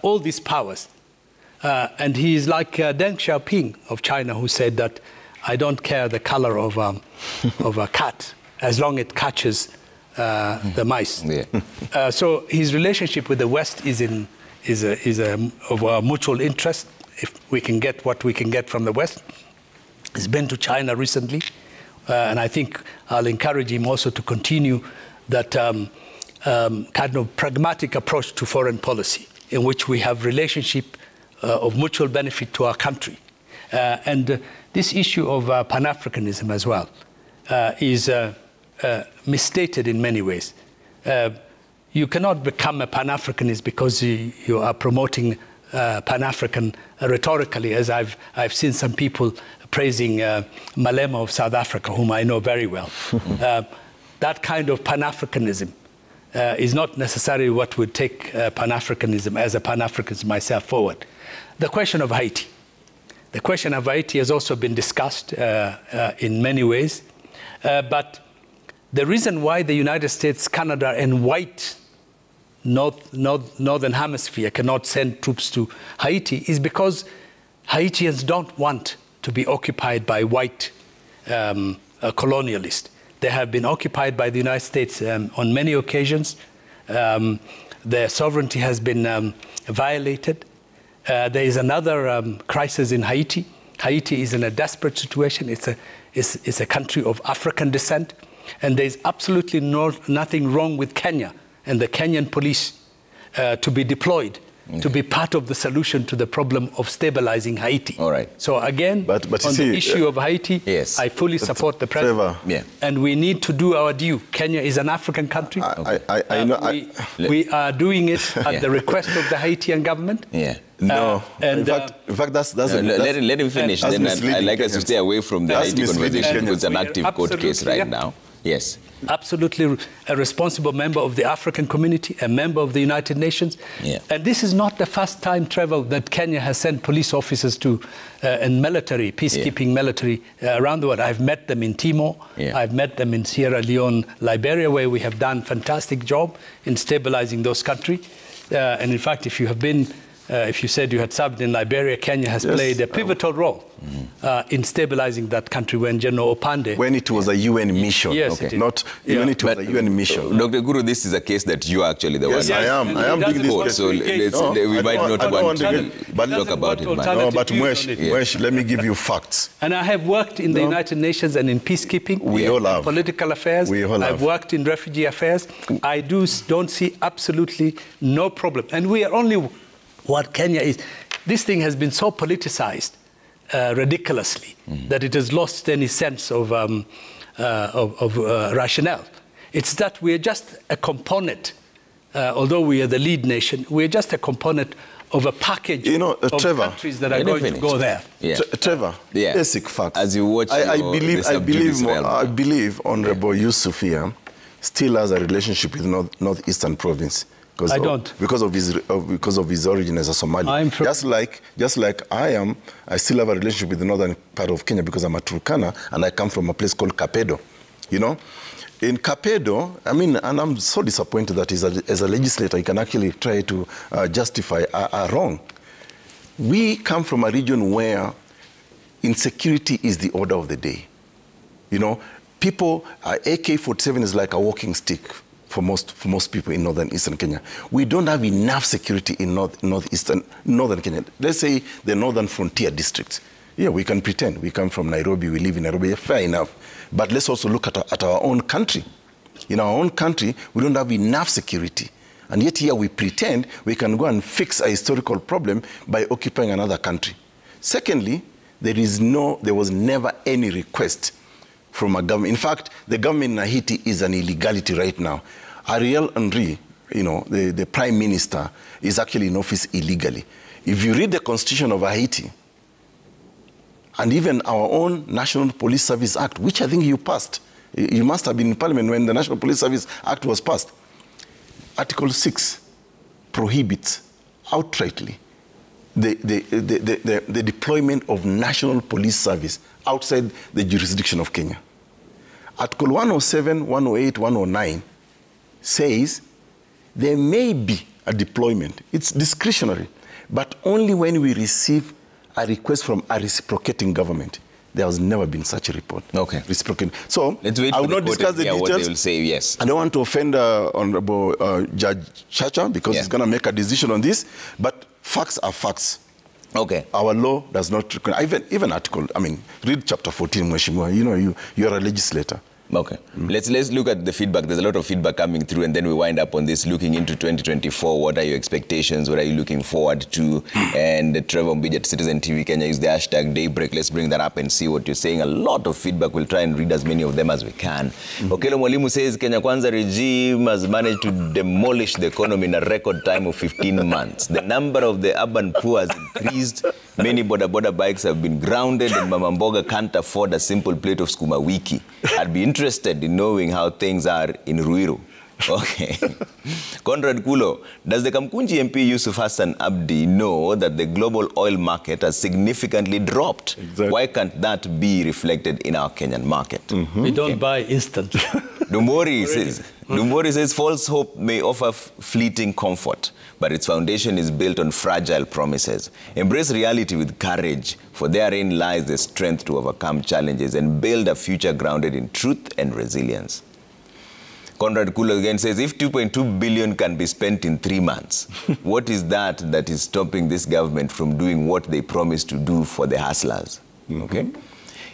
all these powers. And he is like Deng Xiaoping of China, who said that I don't care the color of a cat as long as it catches the mice. So his relationship with the West is of a mutual interest. If we can get what we can get from the West, he's been to China recently, and I think I'll encourage him also to continue that kind of pragmatic approach to foreign policy, in which we have relationship of mutual benefit to our country. And this issue of Pan-Africanism as well is misstated in many ways. You cannot become a Pan-Africanist because you are promoting Pan-African rhetorically, as I've seen some people praising Malema of South Africa, whom I know very well. That kind of Pan-Africanism is not necessarily what would take Pan-Africanism as a Pan-Africanist myself forward. The question of Haiti. The question of Haiti has also been discussed in many ways, but the reason why the United States, Canada, and white Northern Hemisphere cannot send troops to Haiti is because Haitians don't want to be occupied by white colonialists. They have been occupied by the United States on many occasions. Their sovereignty has been violated. There is another crisis in Haiti. Haiti is in a desperate situation. It's a country of African descent. And there's absolutely nothing wrong with Kenya and the Kenyan police to be deployed to be part of the solution to the problem of stabilizing Haiti. All right. So again, but on the issue of Haiti, yes, I fully support the president. Yeah. And we need to do our due. Kenya is an African country. We are doing it at the request of the Haitian government. Yeah. No, and, in fact, that's let him finish. Then I'd like us to stay away from the Haiti conversation because it's an active court case right now. Yes. Absolutely a responsible member of the African community, a member of the United Nations. Yeah. And this is not the first time, Trevor, that Kenya has sent police officers to and military, peacekeeping military around the world. I've met them in Timor. Yeah. I've met them in Sierra Leone, Liberia, where we have done a fantastic job in stabilizing those countries. And in fact, if you have been if you said you had served in Liberia, Kenya has played a pivotal role in stabilizing that country when General Opande... When it was a UN mission. Yes, not when it was a UN mission. Dr. Guru, this is a case that you are actually the one. Yes, I am doing this. So we might not want to talk about it. No, but Mwesh, let me give you facts. And I have worked in the United Nations and in peacekeeping. We all have. Political affairs. We all have. I've worked in refugee affairs. I don't see absolutely no problem. And we are only... What Kenya is, this thing has been so politicized ridiculously that it has lost any sense of rationale. It's that we are just a component, although we are the lead nation, we are just a component of a package of Trevor, countries that are going to go there. Yeah. Trevor, basic facts. As you watch, I believe Honorable Yusuf here still has a relationship with Northeastern Province. I don't. Because of his origin as a Somali. Just like I still have a relationship with the northern part of Kenya because I'm a Turkana and I come from a place called Kapedo. You know, in Kapedo, and I'm so disappointed that as a legislator, he can actually try to justify a wrong. We come from a region where insecurity is the order of the day. You know, people, AK-47 is like a walking stick. For most people in northern-eastern Kenya. We don't have enough security in northern Kenya. Let's say the northern frontier districts. Yeah, we can pretend. We come from Nairobi, we live in Nairobi, fair enough. But let's also look at our own country. In our own country, we don't have enough security. And yet here we pretend we can go and fix a historical problem by occupying another country. Secondly, there was never any request from a government. In fact, the government in Haiti is an illegality right now. Ariel Henry, the prime minister, is actually in office illegally. If you read the constitution of Haiti, and even our own National Police Service Act, which I think you passed, you must have been in Parliament when the National Police Service Act was passed. Article 6 prohibits outrightly the deployment of National Police Service outside the jurisdiction of Kenya. Article 107, 108, 109 says there may be a deployment. It's discretionary, but only when we receive a request from a reciprocating government. There has never been such a report. Okay. Reciprocating. So let's wait I will for not discuss the details. What they will say, yes. I don't want to offend Honorable Judge Chacha because he's going to make a decision on this, but facts are facts. Okay. Our law does not require, even article, read chapter 14, Mweshimua, you're a legislator. Okay. Let's look at the feedback. There's a lot of feedback coming through, and then we wind up on this, looking into 2024. What are your expectations? What are you looking forward to? And Trevor Mbija at Citizen TV Kenya, use the hashtag Daybreak. Let's bring that up and see what you're saying. A lot of feedback. We'll try and read as many of them as we can. Okelo Mwalimu says, Kenya Kwanza regime has managed to demolish the economy in a record time of 15 months. The number of the urban poor has increased. Many boda bikes have been grounded, and Mama Mboga can't afford a simple plate of skuma wiki. I'd be interested in knowing how things are in Ruiru. Okay. Conrad Kulo, does the Kamkunji MP Yusuf Hassan Abdi know that the global oil market has significantly dropped? Exactly. Why can't that be reflected in our Kenyan market? We don't buy instantly. Dumbori says, false hope may offer fleeting comfort, but its foundation is built on fragile promises. Embrace reality with courage, for therein lies the strength to overcome challenges and build a future grounded in truth and resilience. Conrad Kulo again says, if 2.2 billion can be spent in 3 months, what is that is stopping this government from doing what they promised to do for the hustlers? Okay.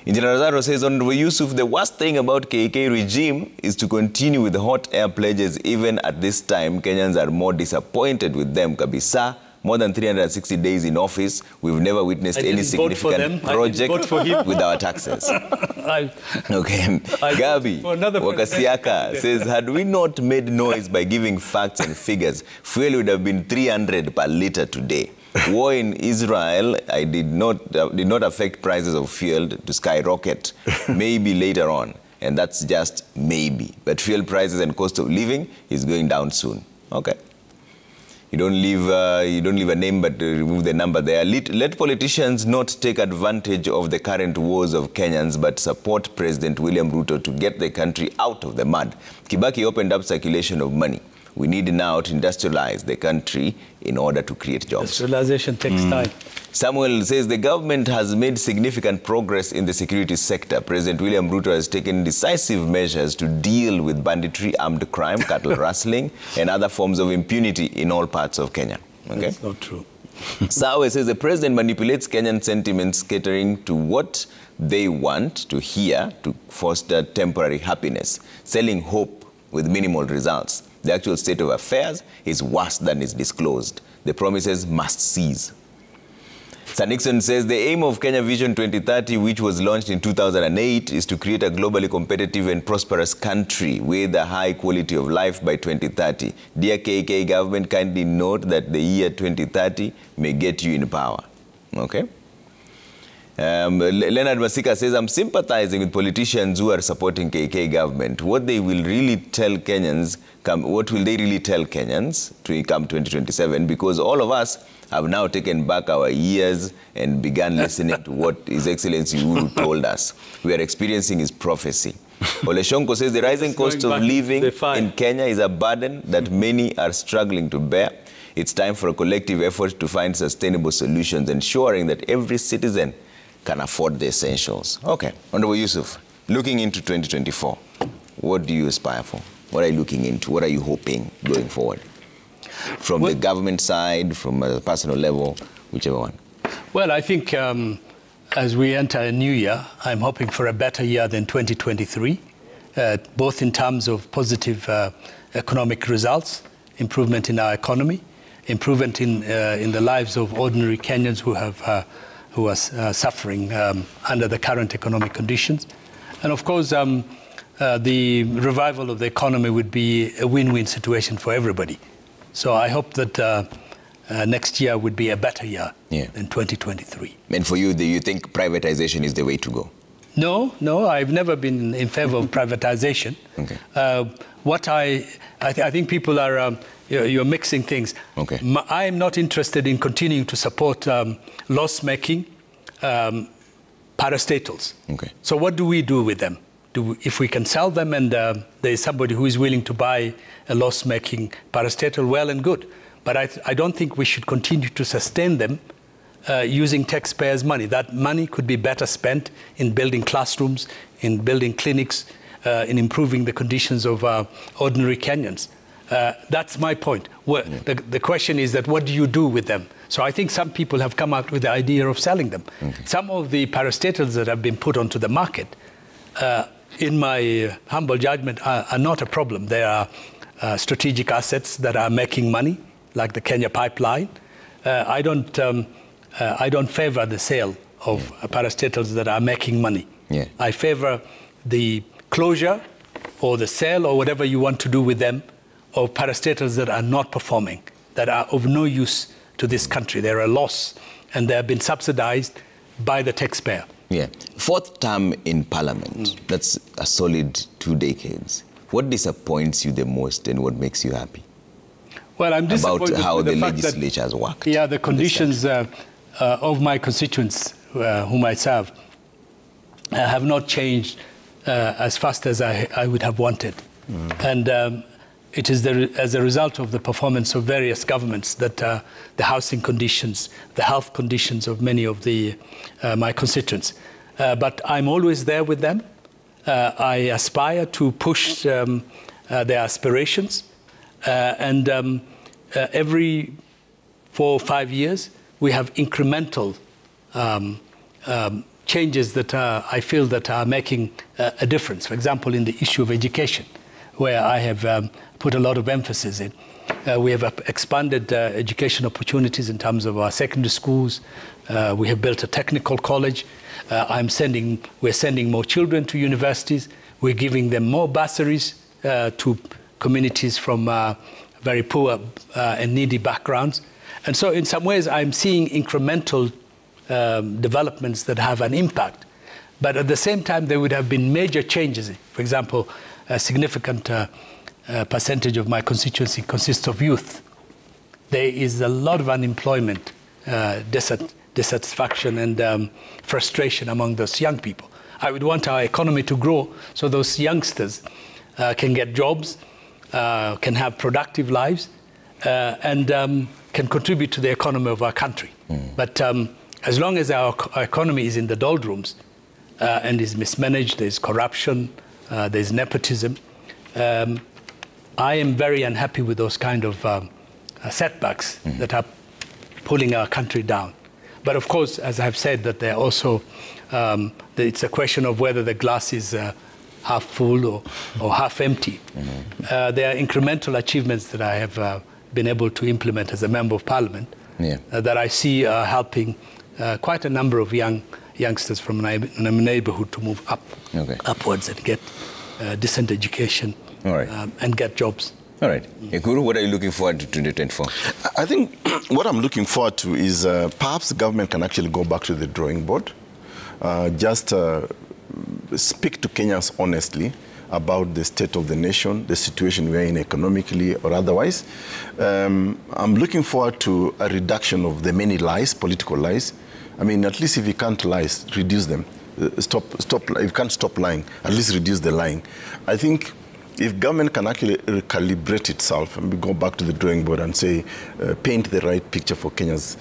Engineer Lazaro says, Honorable Yusuf, the worst thing about KK regime is to continue with hot air pledges. Even at this time, Kenyans are more disappointed with them, kabisa, more than 360 days in office, we've never witnessed any significant project with our taxes. Okay. Gabi Wakasiaka says, had we not made noise by giving facts and figures, fuel would have been 300 per litre today. War in Israel did not affect prices of fuel to skyrocket, maybe later on. And that's just maybe. But fuel prices and cost of living is going down soon. Okay. You don't leave a name, but remove the number there. Let politicians not take advantage of the current woes of Kenyans, but support President William Ruto to get the country out of the mud. Kibaki opened up circulation of money. We need now to industrialize the country in order to create jobs. Industrialization takes time. Samuel says the government has made significant progress in the security sector. President William Ruto has taken decisive measures to deal with banditry, armed crime, cattle rustling, and other forms of impunity in all parts of Kenya. Okay? That's not true. Sawe says the president manipulates Kenyan sentiments, catering to what they want to hear to foster temporary happiness, selling hope with minimal results. The actual state of affairs is worse than is disclosed. The promises must cease. Sir Nixon says the aim of Kenya Vision 2030, which was launched in 2008, is to create a globally competitive and prosperous country with a high quality of life by 2030. Dear KK government, kindly note that the year 2030 may get you in power. Okay? Leonard Masika says, I'm sympathizing with politicians who are supporting KK government. What will they really tell Kenyans to come 2027? Because all of us have now taken back our ears and began listening to what His Excellency Uhuru told us. We are experiencing his prophecy. Oleshonko says the rising cost of living in Kenya is a burden that many are struggling to bear. It's time for a collective effort to find sustainable solutions, ensuring that every citizen can afford the essentials. Okay, Honorable Yusuf, looking into 2024, what do you aspire for? What are you looking into? What are you hoping going forward? From the government side, from a personal level, whichever one. Well, I think as we enter a new year, I'm hoping for a better year than 2023, both in terms of positive economic results, improvement in our economy, improvement in the lives of ordinary Kenyans who are suffering under the current economic conditions. And of course, the revival of the economy would be a win-win situation for everybody. So I hope that next year would be a better year than 2023. And for you, do you think privatization is the way to go? No, I've never been in favor of privatization. Okay. I think people are, you're mixing things. Okay. I'm not interested in continuing to support loss-making parastatals. Okay. So what do we do with them? If we can sell them and there is somebody who is willing to buy a loss-making parastatal, well and good. But I don't think we should continue to sustain them using taxpayers' money. That money could be better spent in building classrooms, in building clinics, in improving the conditions of ordinary Kenyans. That's my point. The question is that what do you do with them? So I think some people have come up with the idea of selling them. Okay. Some of the parastatals that have been put onto the market, in my humble judgment, are not a problem. They are strategic assets that are making money, like the Kenya pipeline. I don't favor the sale of parastatals that are making money. Yeah. I favor the closure or the sale or whatever you want to do with them of parastatals that are not performing, that are of no use to this country. They're a loss, and they have been subsidized by the taxpayer. Yeah. Fourth term in Parliament, that's a solid 2 decades. What disappoints you the most and what makes you happy? Well, I'm disappointed about how the fact legislature has worked. Yeah, the conditions of my constituents whom I serve have not changed as fast as I would have wanted. And it is as a result of the performance of various governments that the housing conditions, the health conditions of many of my constituents. But I'm always there with them. I aspire to push their aspirations. And every 4 or 5 years, we have incremental changes that I feel that are making a difference. For example, in the issue of education, where I have put a lot of emphasis in. We have expanded education opportunities in terms of our secondary schools. We have built a technical college. We're sending more children to universities. We're giving them more bursaries to communities from very poor and needy backgrounds. And so in some ways, I'm seeing incremental developments that have an impact. But at the same time, there would have been major changes. For example, a significant percentage of my constituency consists of youth. There is a lot of unemployment, dissatisfaction and frustration among those young people. I would want our economy to grow so those youngsters can get jobs, can have productive lives, and can contribute to the economy of our country. But as long as our economy is in the doldrums and is mismanaged, there's corruption, there's nepotism, I am very unhappy with those kind of setbacks that are pulling our country down. But of course, as I've said, that they're also, it's a question of whether the glass is half full or half empty. There are incremental achievements that I have been able to implement as a member of parliament that I see are helping quite a number of youngsters from a neighborhood to move upwards and get decent education and get jobs. All right. Ekuru, what are you looking forward to 2024? I think what I'm looking forward to is perhaps the government can actually go back to the drawing board, just speak to Kenyans honestly about the state of the nation, the situation we're in economically or otherwise. I'm looking forward to a reduction of the many lies, political lies. I mean, at least if you can't lie, reduce them. Stop. If you can't stop lying, at least reduce the lying. I think if government can actually recalibrate itself and go back to the drawing board and say, paint the right picture for Kenyans.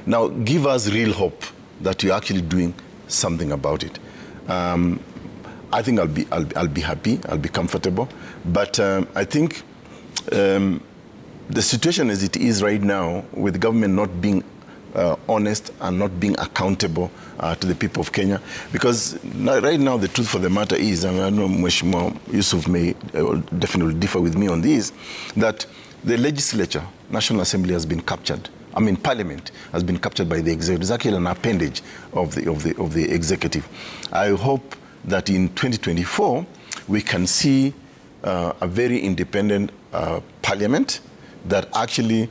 Now, give us real hope that you're actually doing something about it. I think I'll be happy, I'll be comfortable. But I think the situation as it is right now, with the government not being honest and not being accountable to the people of Kenya, because right now the truth for the matter is, and I know Mheshimiwa Yusuf may definitely differ with me on this, that the legislature, National Assembly, has been captured. I mean, Parliament has been captured by the executive. It's actually an appendage of the executive. I hope that in 2024 we can see a very independent Parliament that actually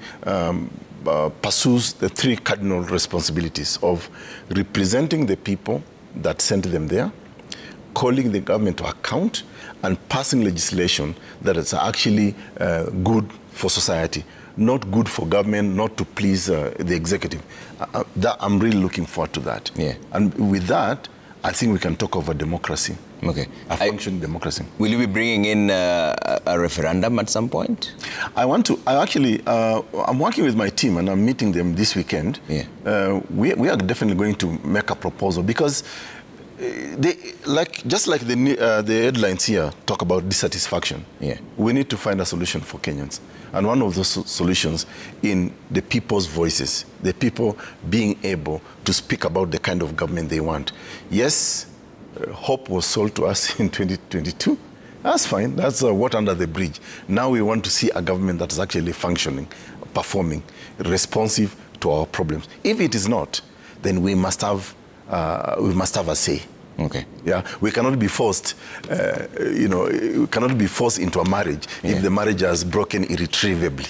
pursues the three cardinal responsibilities of representing the people that sent them there, calling the government to account, and passing legislation that is actually good for society, not good for government, not to please the executive. I'm really looking forward to that. And with that, I think we can talk over democracy. A functioning democracy. Will you be bringing in a referendum at some point? I'm working with my team and I'm meeting them this weekend. We are definitely going to make a proposal because just like the headlines here talk about dissatisfaction. We need to find a solution for Kenyans. And one of those solutions in the people's voices, the people being able to speak about the kind of government they want. Yes, hope was sold to us in 2022. That's fine. That's water under the bridge. Now we want to see a government that is actually functioning, performing, responsive to our problems. If it is not, then we must have a say. We cannot be forced, we cannot be forced into a marriage if the marriage has broken irretrievably.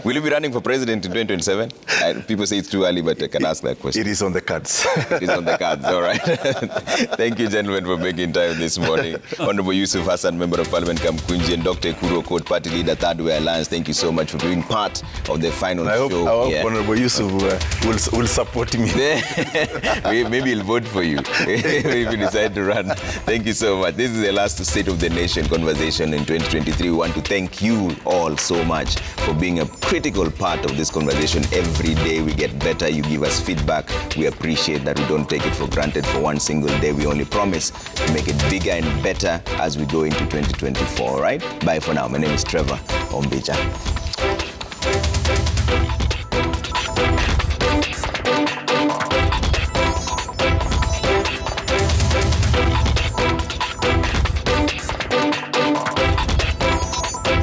Will you be running for president in 2027? People say it's too early, but I can ask that question. It is on the cards. It is on the cards, all right. Thank you, gentlemen, for making time this morning. Honorable Yusuf Hassan, Member of Parliament Kamkunji, and Dr. Kuro Court, Party Leader, Third Way Alliance, thank you so much for being part of the final show. I hope Honorable Yusuf will support me. Maybe he'll vote for you. If you decide to run. Thank you so much. This is the last State of the Nation conversation in 2023. We want to thank you all so much for being a critical part of this conversation. Every day we get better. You give us feedback. We appreciate that. We don't take it for granted for one single day. We only promise to make it bigger and better as we go into 2024. All right? Bye for now. My name is Trevor Ombija.